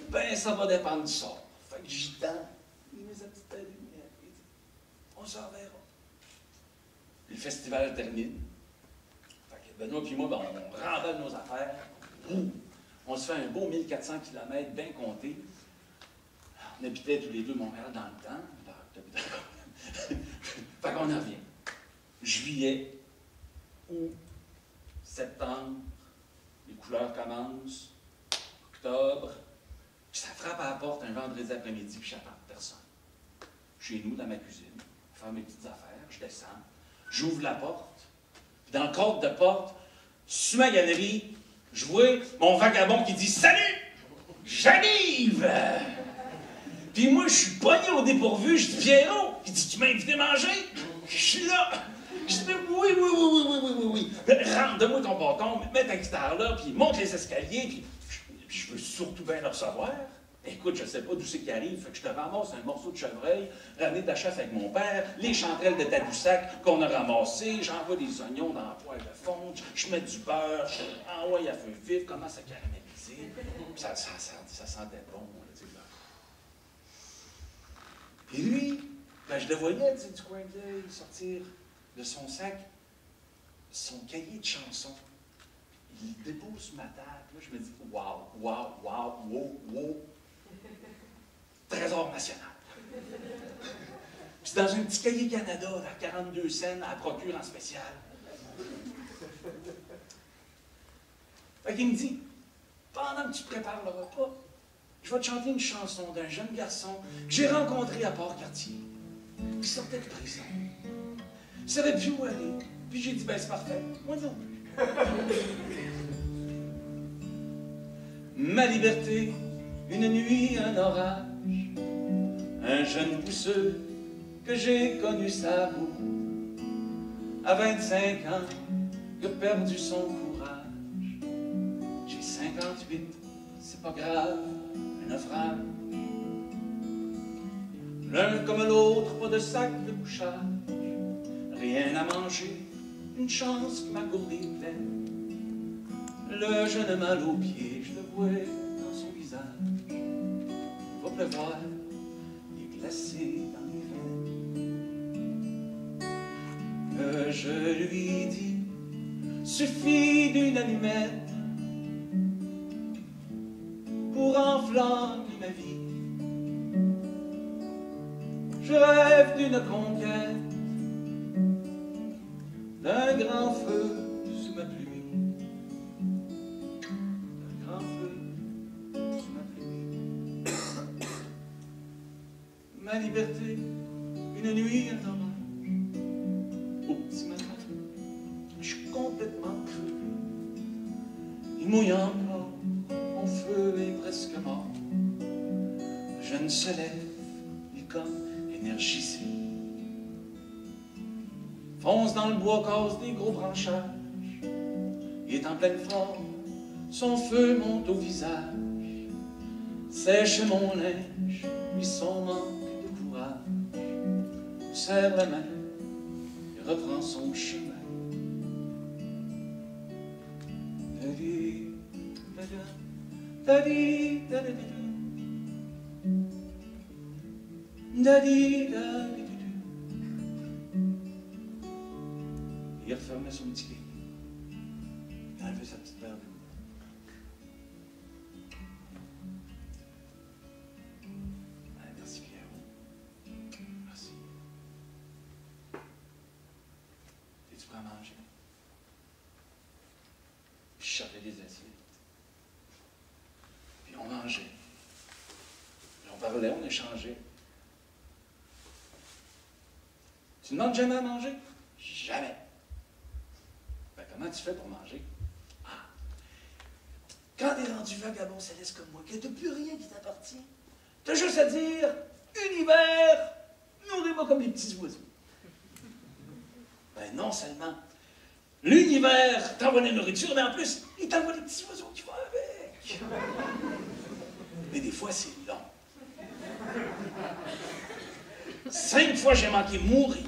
Ben, ça va dépendre du sort. Fait que j'y donne. Il met sa petite lumière. Il dit, on s'en verra. Puis le festival termine. Fait que Benoît puis moi, ben, on remballe nos affaires. On se fait un beau 1400 km bien compté. On habitait tous les deux Montréal dans le temps. Fait qu'on en revient. Juillet, août, septembre, les couleurs commencent, octobre, puis ça frappe à la porte un vendredi après-midi, puis j'attends personne. Chez nous, dans ma cuisine, je fais mes petites affaires, je descends, j'ouvre la porte, puis dans le cadre de porte, sur ma galerie, je vois mon vagabond qui dit « Salut! J'arrive! » Puis moi, je suis pogné au dépourvu, je dis « Pierrot! » Il dit « Tu m'as invité à manger? » Je suis là! Je dis « Oui. Rentre, donne-moi ton bâton, mets ta guitare là, puis monte les escaliers, puis je veux surtout bien le recevoir. Écoute, je ne sais pas d'où c'est qu'il arrive, fait que je te ramasse un morceau de chevreuil, ramené de la chasse avec mon père, les chanterelles de Tadoussac qu'on a ramassées, j'envoie des oignons dans la poêle de fonte, je mets du beurre, je envoie à feu vif, commence à caraméliser, puis ça sentait bon, là, tu sais. Et lui, ben, je le voyais, tu sais, du coin de l'œil, sortir de son sac son cahier de chansons. Il le dépose sur ma table. Là, je me dis, wow. Trésor national. C'est dans un petit cahier Canada, à 42 cents, à procure en spécial. Fait qu'il me dit, pendant que tu prépares le repas, je vais te chanter une chanson d'un jeune garçon que j'ai rencontré à Port-Cartier, qui sortait de prison. Il ne savait plus où aller. Puis j'ai dit, ben c'est parfait, moi non plus. Ma liberté, une nuit, un orage, un jeune pousseux que j'ai connu sa boue, à 25 ans, il a perdu son courage. J'ai 58, c'est pas grave, un naufrage. L'un comme l'autre, pas de sac de couchage, rien à manger, une chance que ma gourde est pleine. Le jeune mal aux pieds, je le vois dans son visage. Il va pleuvoir, il est glacé dans les veines. Que je lui dis, suffit d'une allumette pour enflammer ma vie. Je rêve d'une conquête, d'un grand feu sous ma pluie. D'un grand feu sous ma pluie. Ma liberté, une nuit, un orage. Au petit matin, je suis complètement crevé. Il mouille encore, mon feu est presque mort. Le jeune se lève, il est comme énergisé. Fonce dans le bois, casse des gros branchages. Il est en pleine forme, son feu monte au visage. Sèche mon linge, lui son manque de courage. Me serre la main, il reprend son chemin. Il refermait son petit lit. Il enlevait sa petite paire de loups. Merci Pierrot. Merci. Es-tu prêt à manger? Je cherchais des assiettes. Puis on mangeait. Puis on parlait, on échangeait. Tu ne demandes jamais à manger? Jamais. Ben, comment tu fais pour manger? Ah. Quand t'es rendu vagabond céleste comme moi, que t'as plus rien qui t'appartient, t'as juste à dire, univers, nourris-moi comme les petits oiseaux. Ben non seulement, l'univers t'envoie de la nourriture, mais en plus, il t'envoie des petits oiseaux qui vont avec. Mais des fois, c'est long. 5 fois, j'ai manqué mourir.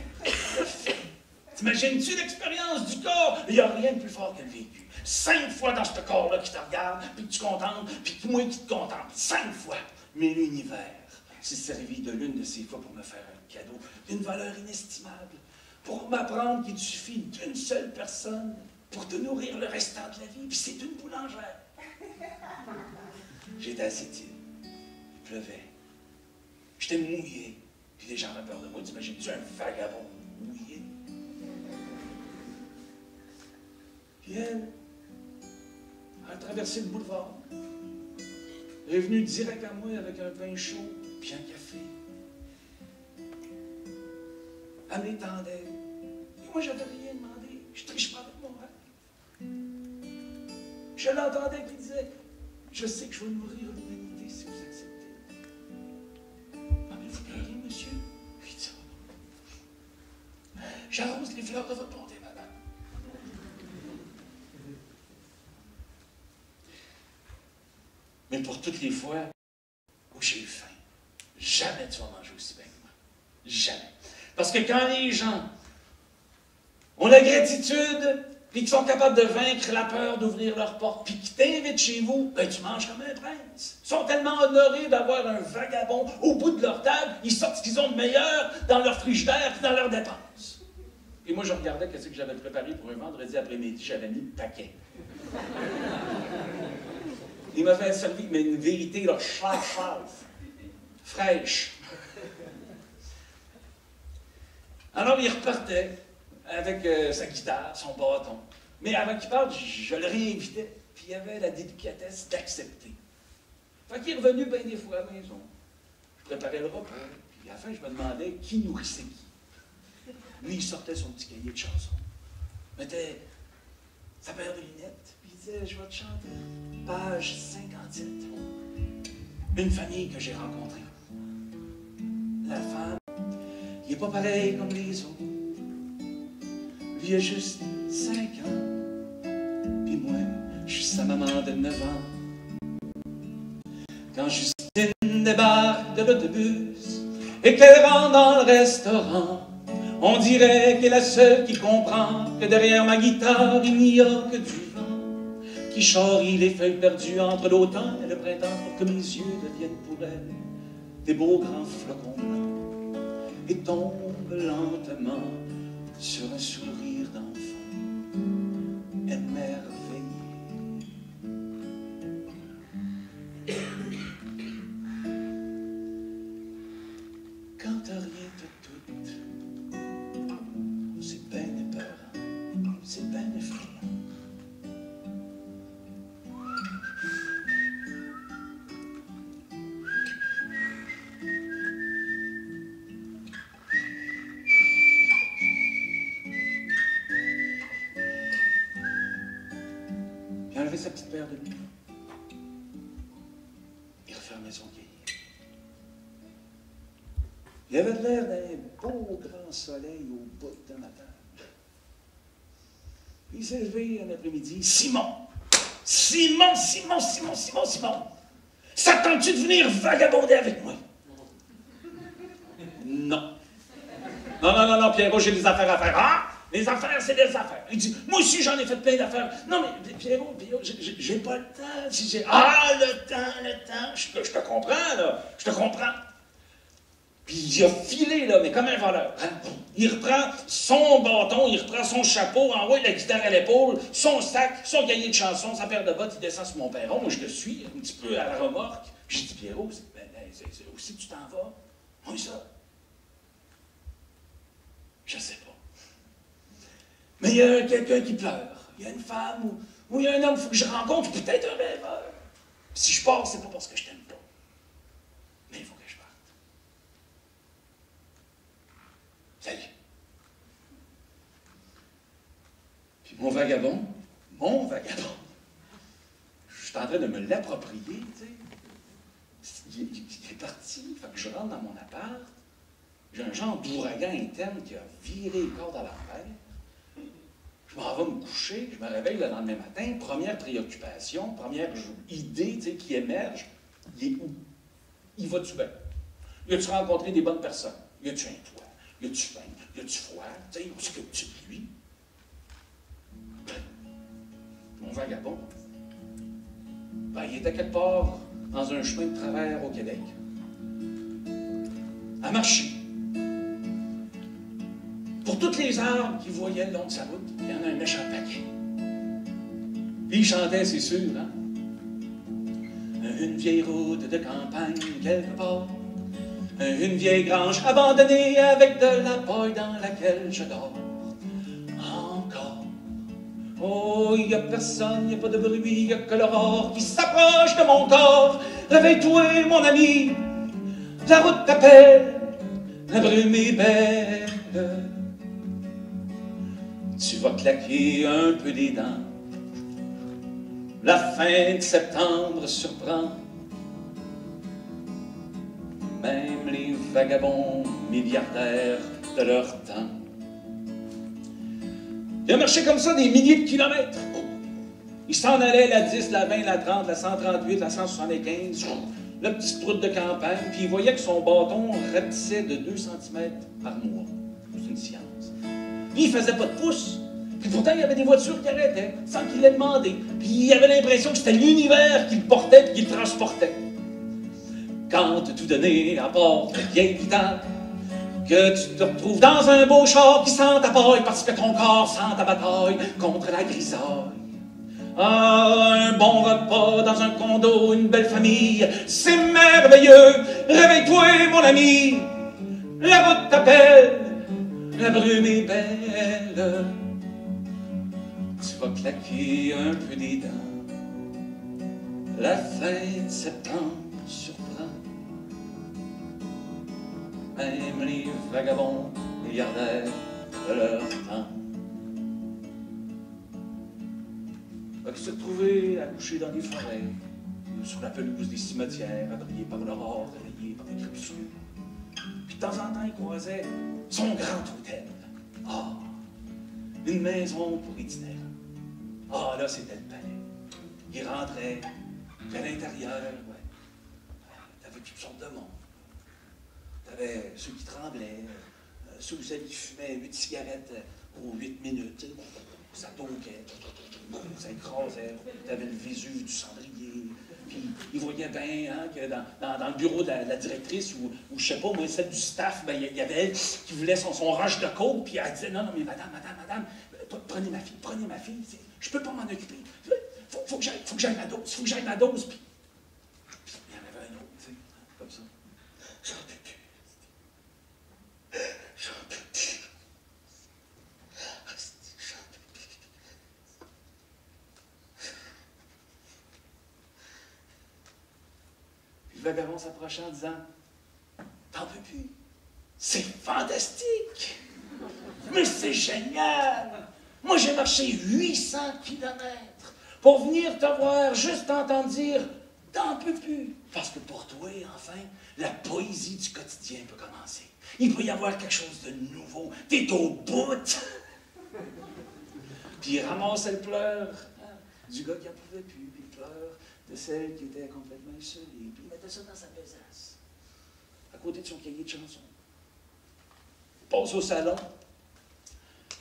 T'imagines-tu l'expérience du corps? Il n'y a rien de plus fort que le vécu. 5 fois dans ce corps-là qui te regarde, puis que tu contentes, puis que moi qui te contente. 5 fois. Mais l'univers s'est servi de l'une de ces fois pour me faire un cadeau d'une valeur inestimable, pour m'apprendre qu'il suffit d'une seule personne pour te nourrir le restant de la vie, puis c'est une boulangère. J'étais assez timide. Il pleuvait. J'étais mouillé. Puis les gens avaient peur de moi. T'imagines-tu un vagabond mouillé? Puis elle a traversé le boulevard. Elle est venue direct à moi avec un pain chaud puis un café. Elle m'étendait. Et moi, j'avais rien demandé. Je triche pas avec mon rêve. Je l'entendais qui disait, je sais que je vais nourrir l'humanité si vous acceptez. Ah, mais vous pleurez, monsieur? Oui, ça. J'arrose les fleurs de votre bonté, madame. Mais pour toutes les fois où j'ai eu faim, jamais tu vas manger aussi bien que moi. Jamais. Parce que quand les gens ont la gratitude, puis qu'ils sont capables de vaincre la peur d'ouvrir leurs portes, puis qu'ils t'invitent chez vous, ben tu manges comme un prince. Ils sont tellement honorés d'avoir un vagabond au bout de leur table, ils sortent ce qu'ils ont de meilleur dans leur frigidaire, puis dans leurs dépenses. Et moi, je regardais ce que j'avais préparé pour un vendredi après-midi, j'avais mis le paquet. Il m'a fait servir, mais une vérité, là, chauve, fraîche. Alors, il repartait avec sa guitare, son bâton. Mais avant qu'il parte, je le réinvitais, puis il avait la délicatesse d'accepter. Fait qu'il est revenu bien des fois à la maison. Je préparais le repas, puis à la fin, je me demandais qui nourrissait qui. Lui, il sortait son petit cahier de chansons, mettait sa paire de lunettes, puis il disait, je vais te chanter. Page 57. Une famille que j'ai rencontrée. La femme, il n'est pas pareil comme les autres. Lui, il a juste 5 ans. Puis moi, je suis sa maman de 9 ans. Quand Justine débarque de l'autobus et qu'elle rentre dans le restaurant, on dirait qu'elle est la seule qui comprend que derrière ma guitare, il n'y a que du vent qui charrie les feuilles perdues entre l'automne et le printemps pour que mes yeux deviennent pour elle des beaux grands flocons blancs et tombent lentement sur un sourire d'enfant émerveillé. Quand t'as rien de tout, c'est bien épeurant, c'est bien effrayant. Il a enlevé sa petite paire de lunettes. Il refermait son cahier. Il avait l'air d'un beau grand soleil au bout de ma table. Puis il s'est levé un après-midi. Simon! Simon! Simon! Simon! Simon! Simon! Ça te tente-tu de venir vagabonder avec moi? Non. Non, non, non, non, Pierrot, j'ai des affaires à faire. Ah! Les affaires, c'est des affaires. Il dit, moi aussi, j'en ai fait plein d'affaires. Non, mais Pierrot, j'ai pas le temps. Si le temps. Je te comprends, là. Je te comprends. Puis il a filé, là, mais comme un voleur. Hein? Il reprend son bâton, il reprend son chapeau, envoie la guitare à l'épaule, son sac, son cahier de chansons, sa paire de bottes, il descend sur mon perron. Moi, je le suis, un petit peu à la remorque. Puis je dis, Pierrot, c'est aussi tu t'en vas? Oui, ça. Je sais pas. Mais il y a quelqu'un qui pleure. Il y a une femme ou il y a un homme qu'il faut que je rencontre, peut-être un rêveur. Si je pars, c'est pas parce que je t'aime pas. Mais il faut que je parte. Salut. Puis mon vagabond, je suis en train de me l'approprier, tu sais. Il est parti, fait que je rentre dans mon appart. J'ai un genre d'ouragan interne qui a viré les cordes à l'envers. Je m'en vais me coucher, je me réveille le lendemain matin, première préoccupation, première idée qui émerge, il est où? Il va-tu bien? Y a-tu rencontré des bonnes personnes? Y a-tu un toit? Y a-tu faim? Y a-tu froid? Où est-ce que tu lui? Mon vagabond, il était quelque part dans un chemin de travers au Québec, à marcher. Pour toutes les arbres qu'il voyait le long de sa route, il y en a un méchant paquet. Puis il chantait, c'est sûr, hein? Une vieille route de campagne quelque part, une vieille grange abandonnée avec de la paille dans laquelle je dors. Encore. Oh, il n'y a personne, il n'y a pas de bruit, il n'y a que l'aurore qui s'approche de mon corps. Réveille-toi, mon ami, la route t'appelle, la brume est belle. Tu vas claquer un peu des dents. La fin de septembre surprend. Même les vagabonds milliardaires de leur temps. Il a marché comme ça des milliers de kilomètres. Il s'en allait la 10, la 20, la 30, la 138, la 175, la petite route de campagne, puis il voyait que son bâton rapetissait de 2 cm par mois. C'est une science. Puis il faisait pas de pouce. Puis pourtant, il y avait des voitures qui arrêtaient, sans qu'il l'ait demandé. Puis il avait l'impression que c'était l'univers qui le portait et qui le transportait. Quand tout donné à part de vieille guitare, que tu te retrouves dans un beau char qui sent ta paille parce que ton corps sent ta bataille contre la grisaille. Ah, un bon repas dans un condo, une belle famille, c'est merveilleux. Réveille-toi, mon ami, la route t'appelle, la brume est belle. Tu vas claquer un peu des dents. La fin de septembre même les vagabonds milliardaires de leur temps. Qui se retrouvaient à coucher dans les forêts, sur la pelouse des cimetières, abriés par l'aurore, réveillés par les crépuscules. Puis de temps en temps, il croisait son grand hôtel. Ah, une maison pour itinérants. Ah, là, c'était le palais. Il rentrait, puis à l'intérieur, ouais, t'avais toutes sortes de monde. T'avais ceux qui tremblaient, ceux qui fumaient 8 cigarettes aux 8 minutes. Ça toquait, ça écrasait, t'avais le Vésuve du cendrier. Puis il voyait bien hein, que dans le bureau de la directrice, ou je sais pas, moi, celle du staff, ben, il y avait elle qui voulait son rush de coke, puis elle disait non, mais madame, prenez ma fille, je peux pas m'en occuper. Faut que j'aille ma dose, Puis il y en avait un autre, tu sais, comme ça. J'en peux plus. Le vagabond s'approchait en disant « T'en peux plus? C'est fantastique! Mais c'est génial! Moi, j'ai marché 800 kilomètres pour venir te voir, juste t'entendre dire « T'en peux plus! » Parce que pour toi, enfin, la poésie du quotidien peut commencer. Il peut y avoir quelque chose de nouveau. T'es au bout! Puis il ramassait le pleur du gars qui n'en pouvait plus, puis le pleur de celle qui était complètement isolée, puis il mettait ça dans sa besace, à côté de son cahier de chansons. Il passe au salon.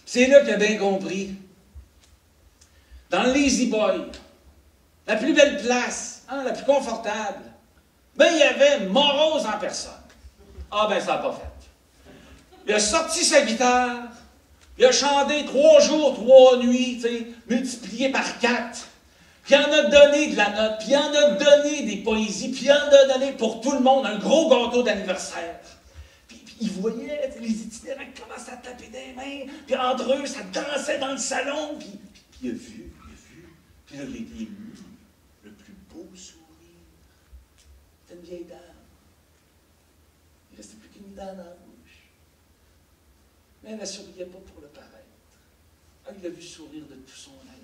C'est là qu'il a bien compris. Dans le Lazy Boy, la plus belle place, hein, la plus confortable, ben il y avait Morose en personne. Ah ben ça n'a pas fait. Il a sorti sa guitare, il a chanté 3 jours, 3 nuits, tu sais, multiplié par 4. Puis il en a donné de la note, puis il en a donné des poésies, puis il en a donné pour tout le monde un gros gâteau d'anniversaire. Puis il voyait les itinérants qui commençaient à taper des mains, puis entre eux, ça dansait dans le salon, puis il a vu, puis là, il était ému, le plus beau sourire. C'était une vieille dame. Il ne restait plus qu'une dent dans la bouche. Mais elle ne souriait pas pour le paraître. Ah, il l'a vu sourire de tout son être.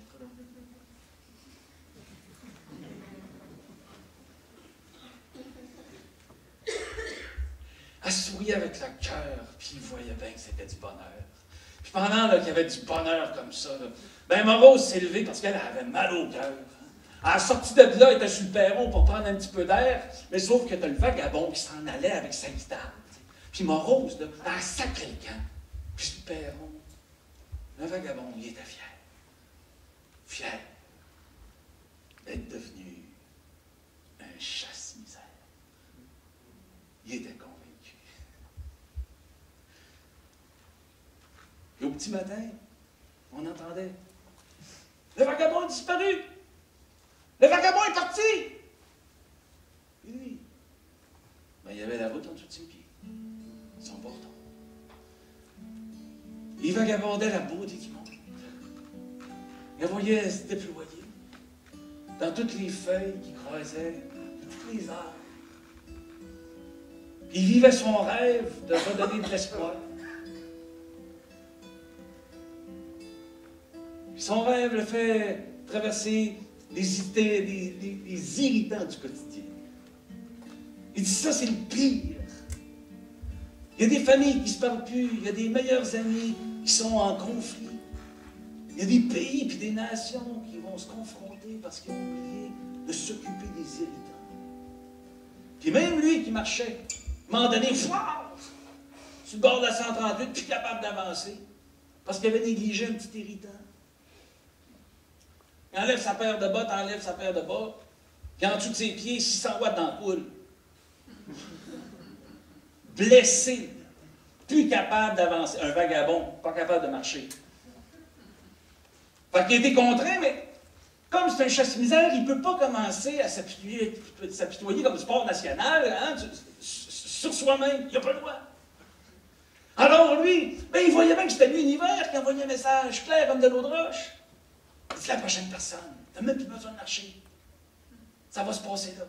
Elle souriait avec le cœur, puis il voyait bien que c'était du bonheur. Puis pendant qu'il y avait du bonheur comme ça, là, ben Morose s'est levée parce qu'elle avait mal au cœur. À la sortie de là, elle était sur le perron pour prendre un petit peu d'air, mais sauf que t'as le vagabond qui s'en allait avec sa guitare. T'sais. Puis Morose, là, elle a sacré le camp. Puis sur le perron, le vagabond, il était fier. Fier d'être devenu un chasse-misère. Il était convaincu. Et au petit matin, on entendait « Le vagabond a disparu! Le vagabond est parti! » Et lui, ben, il y avait la route en dessous de ses pieds, son porton. Il vagabondait la beauté du monde. Il voyait se déployer dans toutes les feuilles qui croisaient, dans tous les arbres. Il vivait son rêve de redonner de l'espoir. Son rêve le fait traverser les irritants du quotidien. Il dit ça, c'est le pire. Il y a des familles qui ne se parlent plus, il y a des meilleurs amis qui sont en conflit. Il y a des pays et des nations qui vont se confronter parce qu'ils ont oublié de s'occuper des irritants. Puis même lui qui marchait, à un moment donné, fouah, sur le bord de la 138, plus capable d'avancer, parce qu'il avait négligé un petit irritant. Il enlève sa paire de bottes, enlève sa paire de bottes, puis en dessous de ses pieds, 600 watts d'ampoule. Blessé, plus capable d'avancer. Un vagabond, pas capable de marcher. Fait qu'il a été contraint, mais comme c'est un chasse-misère, il ne peut pas commencer à s'apitoyer comme sport national hein, sur soi-même. Il n'a pas le droit. Alors lui, ben, il voyait bien que c'était l'univers qui envoyait un message clair comme de l'eau de roche. Il dit la prochaine personne, tu n'as même plus besoin de marcher. Ça va se passer là.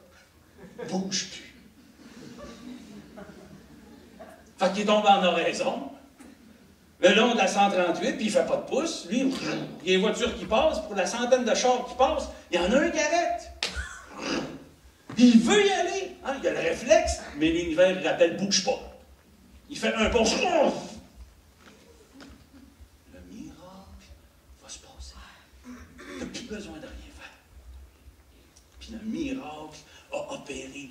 Bouge plus. Fait qu'il est tombé en oraison, le long de la 138, puis il fait pas de pouce. Lui, il y a des voitures qui passent, pour la centaine de chars qui passent, il y en a un qui arrête. Il veut y aller. Hein? Il a le réflexe, mais l'univers, il rappelle, bouge pas. Il fait un pas. Le miracle va se passer. Tu n'as plus besoin de rien faire. Puis le miracle a opéré.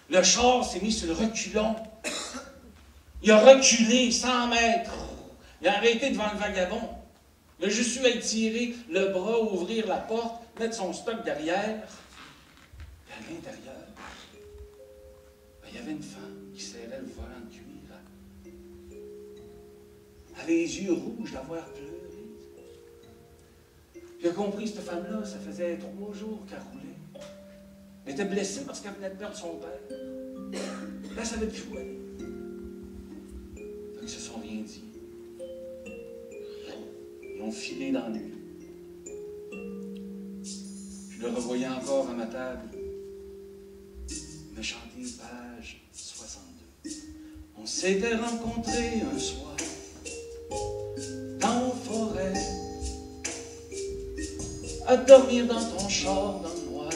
Le char s'est mis sur le reculon. Il a reculé 100 mètres. Il a arrêté devant le vagabond. Il a juste eu à tirer le bras, ouvrir la porte, mettre son stock derrière. Et à l'intérieur, il y avait une femme qui serrait le volant de cuir. Elle avait les yeux rouges d'avoir pleuré. J'ai compris, cette femme-là, ça faisait 3 jours qu'elle roulait. Elle était blessée parce qu'elle venait de perdre son père. Là, elle savait plus où aller. Ils se sont rien dit. Ils ont filé dans la nuit. Je le revoyais encore à ma table. Il m'a chanté page 62. On s'était rencontrés un soir dans la forêt, à dormir dans ton char dans le noir,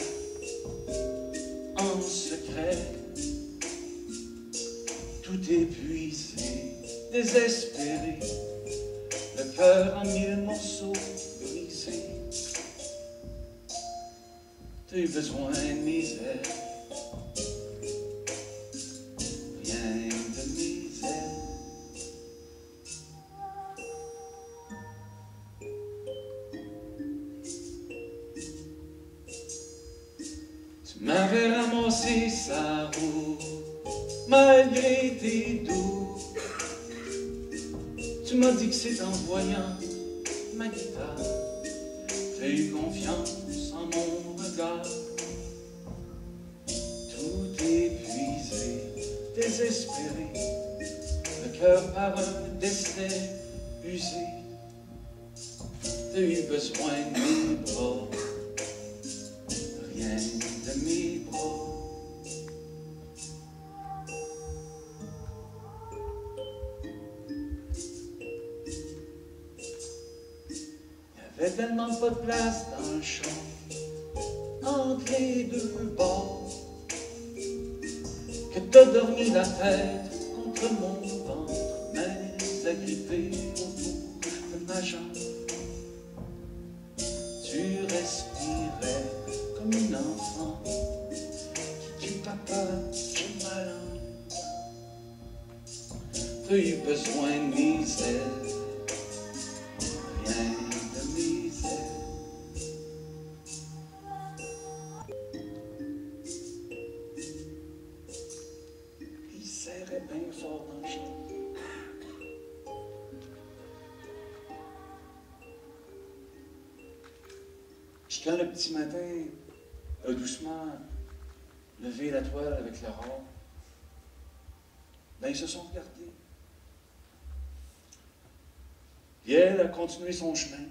en secret, tout épuisé, désespéré, le cœur en 1000 morceaux brisés. T'as eu besoin de misère, rien de misère. Tu m'avais ramassé sa roue, malgré tes doux. Tu m'as dit que c'est en voyant ma guitare, t'as eu confiance en mon regard. Tout épuisé, désespéré, le cœur par un destin usé. T'as eu besoin de mes bras, rien de mes bras. Il n'y avait tellement pas de place dans le champ, entre les deux bords, que t'as dormi la tête contre mon ventre, mais agrippé autour de ma jambe. Tu respirais comme une enfant qui dit papa, j'ai mal en dedans. T'as eu besoin de misère, rien de misère. Il serrait bien fort dans le champ. Puis quand le petit matin a doucement levé la toile avec l'aurore, ben ils se sont regardés. Et elle a continué son chemin.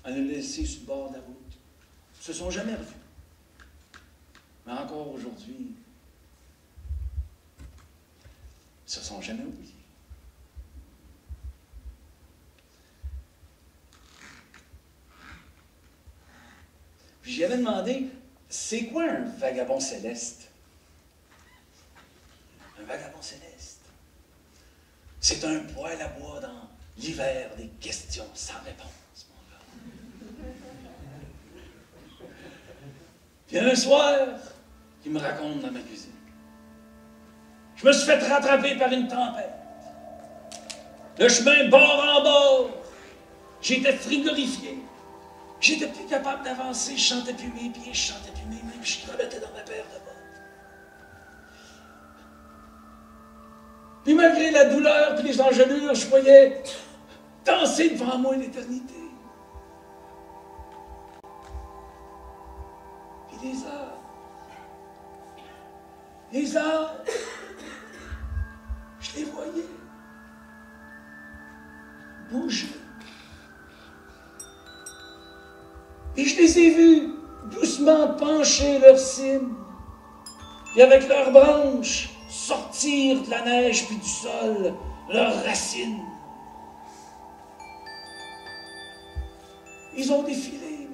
Elle l'a laissé sur le bord de la route. Ils ne se sont jamais revus. Mais encore aujourd'hui, ils ne se sont jamais oubliés. Puis j'y avais demandé, c'est quoi un vagabond céleste? Un vagabond céleste. C'est un poêle à bois dans l'hiver des questions sans réponse, mon gars. Puis un soir, il me raconte dans ma cuisine. Je me suis fait rattraper par une tempête. Le chemin bord en bord. J'étais frigorifié. J'étais plus capable d'avancer. Je sentais plus mes pieds, je sentais plus mes mains. Je grelottais dans ma paire de bottes. Puis malgré la douleur et les engelures, je voyais danser devant moi l'éternité. Puis les heures, je les voyais bouger. Et je les ai vus doucement pencher leurs cimes, et avec leurs branches sortir sortir de la neige puis du sol leurs racines. Ils ont défilé,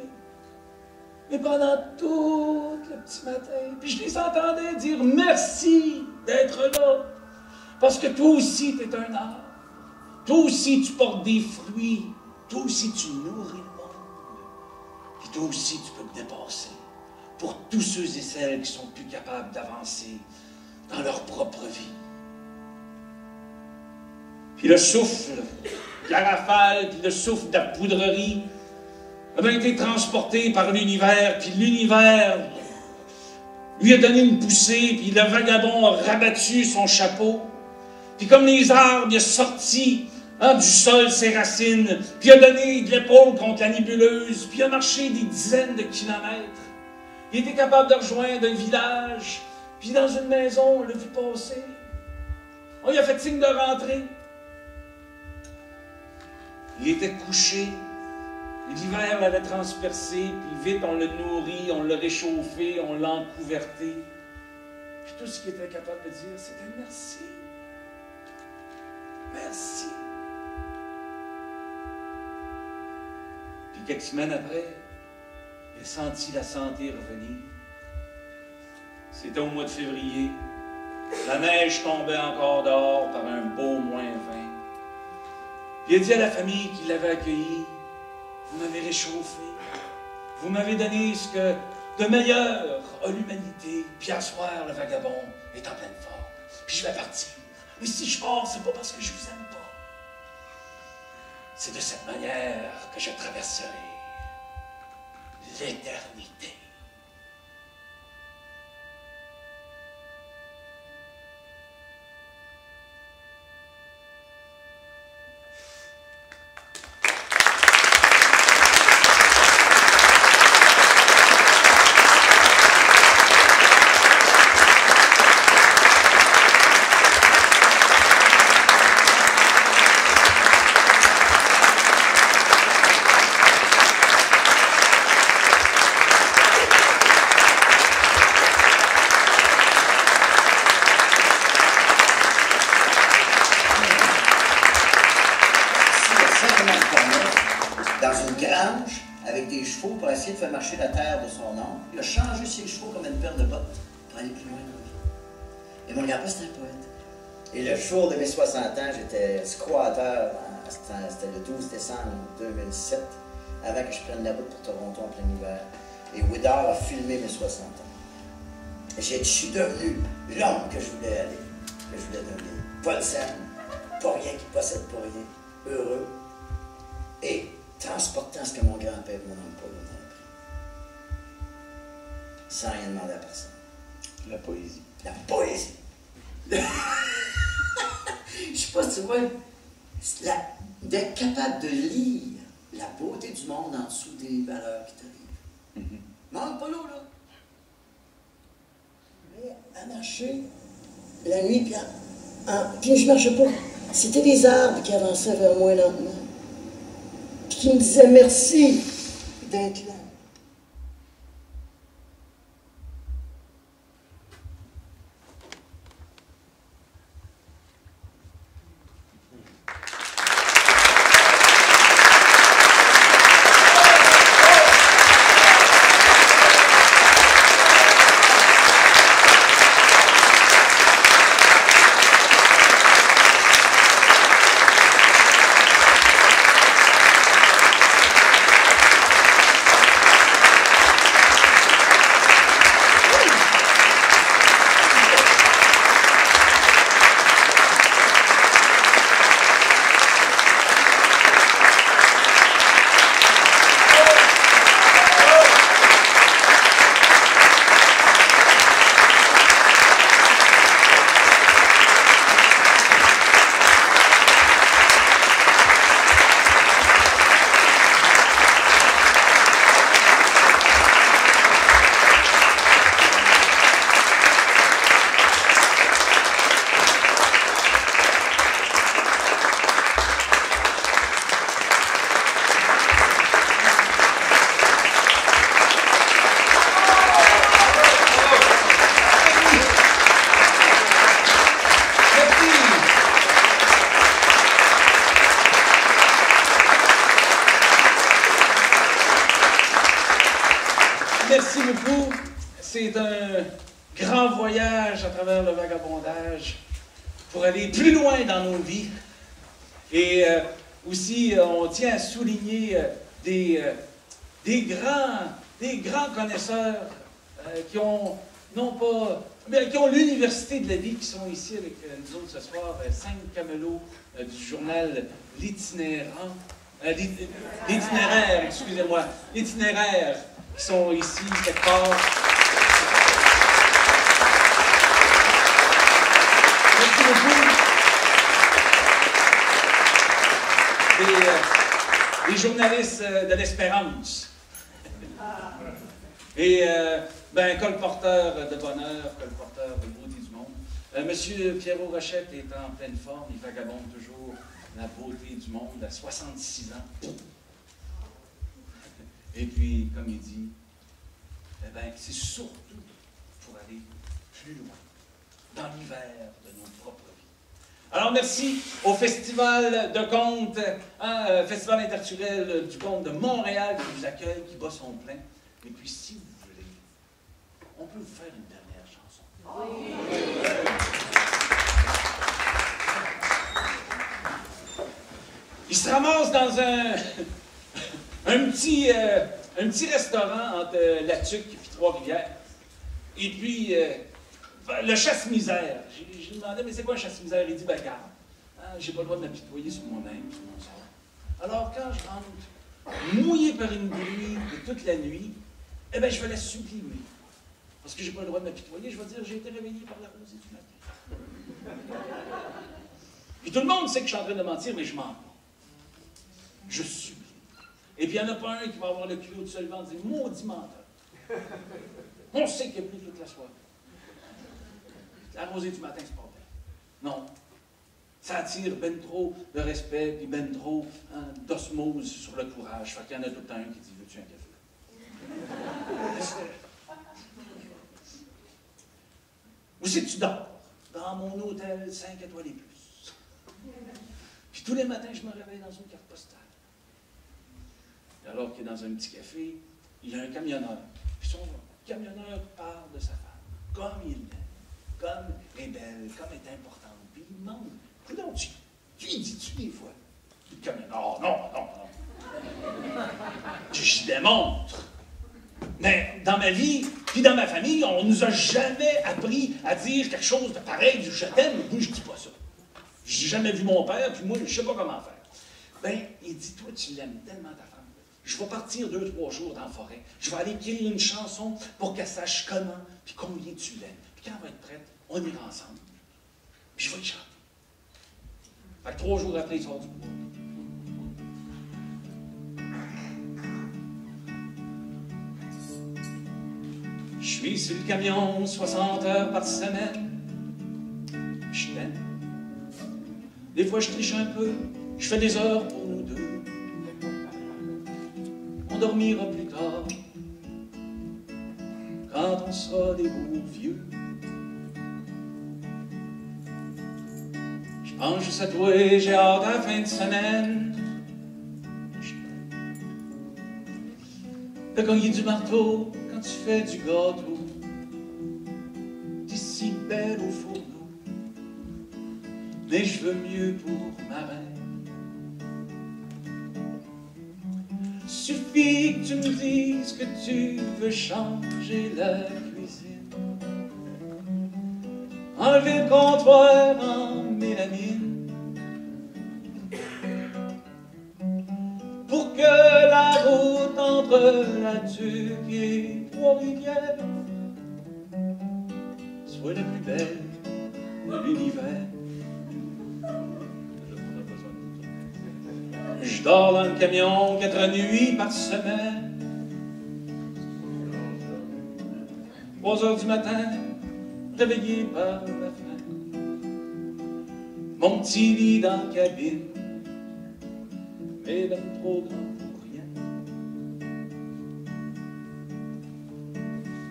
mais pendant tout le petit matin. Puis je les entendais dire merci d'être là. Parce que toi aussi, tu es un arbre. Toi aussi, tu portes des fruits. Toi aussi, tu nourris le monde. Puis toi aussi, tu peux te dépasser. Pour tous ceux et celles qui sont plus capables d'avancer dans leur propre vie. Puis le souffle de la rafale, puis le souffle de la poudrerie a été transporté par l'univers, puis l'univers lui a donné une poussée, puis le vagabond a rabattu son chapeau. Puis comme les arbres, il a sorti du sol ses racines, puis il a donné de l'épaule contre la nébuleuse, puis il a marché des dizaines de kilomètres. Il était capable de rejoindre un village, puis dans une maison, on l'a vu passer. On lui a fait signe de rentrer. Il était couché. L'hiver l'avait transpercé, puis vite on l'a nourri, on l'a réchauffé, on l'a encouverté. Puis tout ce qu'il était capable de dire, c'était merci. Merci. Puis quelques semaines après, il a senti la santé revenir. C'était au mois de février. La neige tombait encore dehors par un beau -20. Puis il a dit à la famille qui l'avait accueilli, vous m'avez réchauffé, vous m'avez donné ce que de meilleur a l'humanité, puis à soir, le vagabond est en pleine forme, puis je vais partir. Mais si je pars, c'est pas parce que je vous aime pas. C'est de cette manière que je traverserai l'éternité. Pour essayer de faire marcher la terre de son oncle. Il a changé ses chevaux comme une paire de bottes pour aller plus loin dans la vie. Et mon grand-père, c'était un poète. Et le jour de mes 60 ans, j'étais squatter, c'était le 12 décembre 2007, avant que je prenne la route pour Toronto en plein hiver. Et Woodard a filmé mes 60 ans. Et je suis devenu l'homme que je voulais aller, que je voulais devenir. Pas le scène, pas rien qui possède pas rien, heureux. Et transportant ce que mon grand-père et mon oncle Paul m'ont appris. Sans rien demander à personne. La poésie. La poésie. Je sais pas si tu vois, d'être capable de lire la beauté du monde en dessous des valeurs qui t'arrivent. Manque pas l'eau, là. Mais à marcher la nuit, puis je marchais pas. C'était des arbres qui avançaient vers moi lentement. Qui me disait merci d'être là. c'est un grand voyage à travers le vagabondage pour aller plus loin dans nos vies. Et aussi, on tient à souligner des grands connaisseurs qui ont, non pas, mais qui ont l'Université de la vie, qui sont ici avec nous autres ce soir, 5 camelots du journal L'Itinéraire, excusez-moi, L'Itinéraire, qui sont ici quelque part. Merci beaucoup. Des journalistes de l'Espérance. Et colporteur de bonheur, colporteur de beauté du monde. Monsieur Pierrot Rochette est en pleine forme, il vagabonde toujours la beauté du monde à 66 ans. Et puis, comme il dit, c'est surtout pour aller plus loin, dans l'hiver de nos propres vies. Alors, merci au Festival de contes, Festival interculturel du conte de Montréal qui nous accueille, qui bat son plein. Et puis, si vous voulez, on peut vous faire une dernière chanson. Oui. Il se ramasse dans un petit restaurant entre La Tuque et Trois-Rivières. Et puis, le chasse-misère. J'ai demandé, mais c'est quoi un chasse-misère? Il dit, garde, j'ai pas le droit de m'apitoyer sur mon âme, sur mon sort. Alors, quand je rentre, mouillé par une pluie de toute la nuit, je vais la sublimer. Parce que j'ai pas le droit de m'apitoyer, je vais dire, j'ai été réveillé par la rosée du matin. Puis tout le monde sait que je suis en train de mentir, mais je mens pas. Je sublime. Et puis il n'y en a pas un qui va avoir le culot de se lever en disant, maudit menteur. On sait qu'il y a plu toute la soirée. La rosée du matin, c'est pas vrai. Non. Ça attire ben trop de respect, puis ben trop d'osmose sur le courage. Fait qu'il y en a tout le temps un qui dit, veux-tu un café? Où c'est que tu dors? Dans mon hôtel 5 étoiles et plus. Puis tous les matins, je me réveille dans une carte postale. Et alors qu'il est dans un petit café, il y a un camionneur. Puis son camionneur parle de sa femme. Comme il l'aime, comme elle est belle, comme elle est importante. Puis il demande, coudonc, tu lui dis-tu des fois? Puis le camionneur, non. Je démontre. Mais dans ma vie, puis dans ma famille, on nous a jamais appris à dire quelque chose de pareil du je t'aime. Moi, je dis pas ça. J'ai jamais vu mon père, puis moi, je sais pas comment faire. Il dit, toi, tu l'aimes tellement ta femme. Je vais partir 2-3 jours dans la forêt. Je vais aller écrire une chanson pour qu'elle sache comment, puis combien tu l'aimes. Puis quand elle va être prête, on ira ensemble. Puis je vais y chanter. Fait que 3 jours après, il sort du bois. Je suis sur le camion 60 heures par semaine. Je t'aime. Des fois, je triche un peu. Je fais des heures pour nous deux. On dormira plus tard. Quand on sera des beaux vieux. Je pense juste à toi et j'ai hâte à la fin de semaine. Je t'aime. T'as cogné du marteau. Tu fais du gâteau, t'es si belle au fourneau, mais je veux mieux pour ma reine. Suffit que tu me dises que tu veux changer la cuisine, enlever le comptoir en mélamine, pour que la route entre la Tuque et Trois-Rivières soit la plus belle de l'univers. Je dors dans le camion 4 nuits par semaine. 3 heures du matin, réveillé par la faim. Mon petit lit dans la cabine, mais ben trop grand pour rien.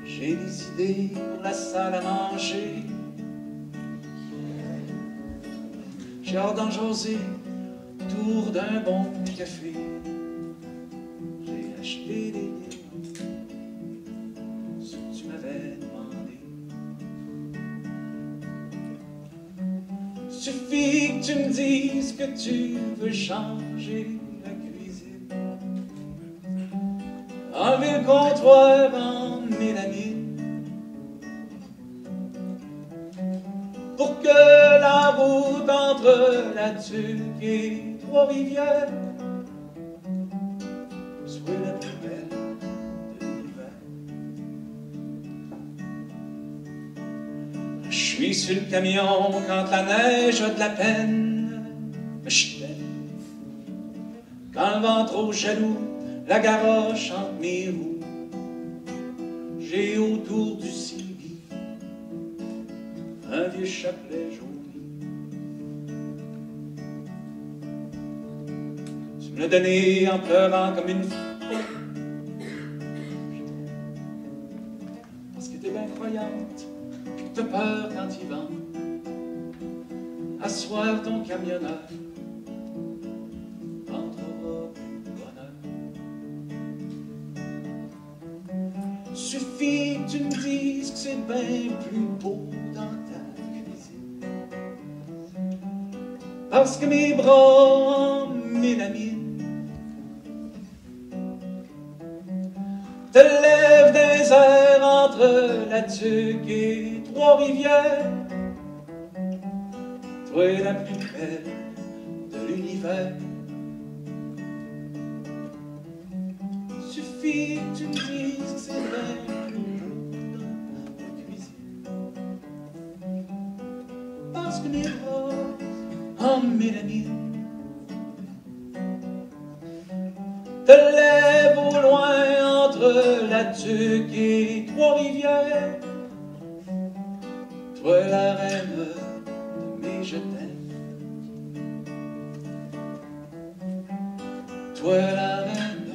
J'ai des idées pour la salle à manger. J'ai hâte d'en jaser autour d'un bon café. J'ai acheté des livres, ce que tu m'avais Suffit que tu me dises que tu veux changer la cuisine, enlever le comptoir en mélamine, pour que la route entre la Tuque et Trois-Rivières soit la plus belle de l'hiver. Je suis sur le camion quand la neige a de la peine, mais je t'aime. Quand le vent trop jaloux la garoche entre mes roues, j'ai autour du cibi un vieux chapelet jauni. Tu me l'as donné en pleurant comme une folle, parce que t'es bien croyante, puis que t'as peur quand il vent. Asseoir ton camionneur entrera du bonheur. Suffit que tu me dises que c'est bien plus beau dans ta cuisine, parce que mes bras en mélamine te lèvent des airs entre la Tuque et Trois-Rivières. Toi la plus belle de l'univers. Suffit que tu me dises que c'est bien plus beau dans ta cuisine, parce que mes bras en mélamine te lèvent au loin entre la Tuque et Trois-Rivières. Toi la reine de mes je t'aime, toi la reine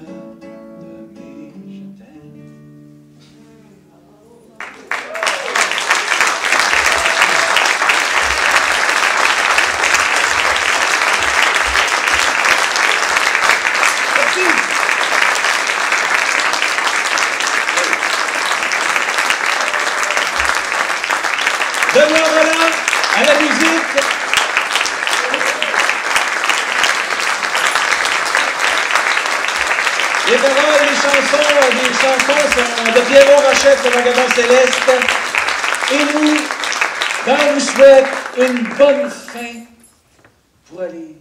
de mes je t'aime. Merci. Benoît Rolland à la musique. Les paroles, les chansons sont de Pierrot Rochette sur Vagabond Céleste. Et nous, on vous souhaite une bonne fin pour aller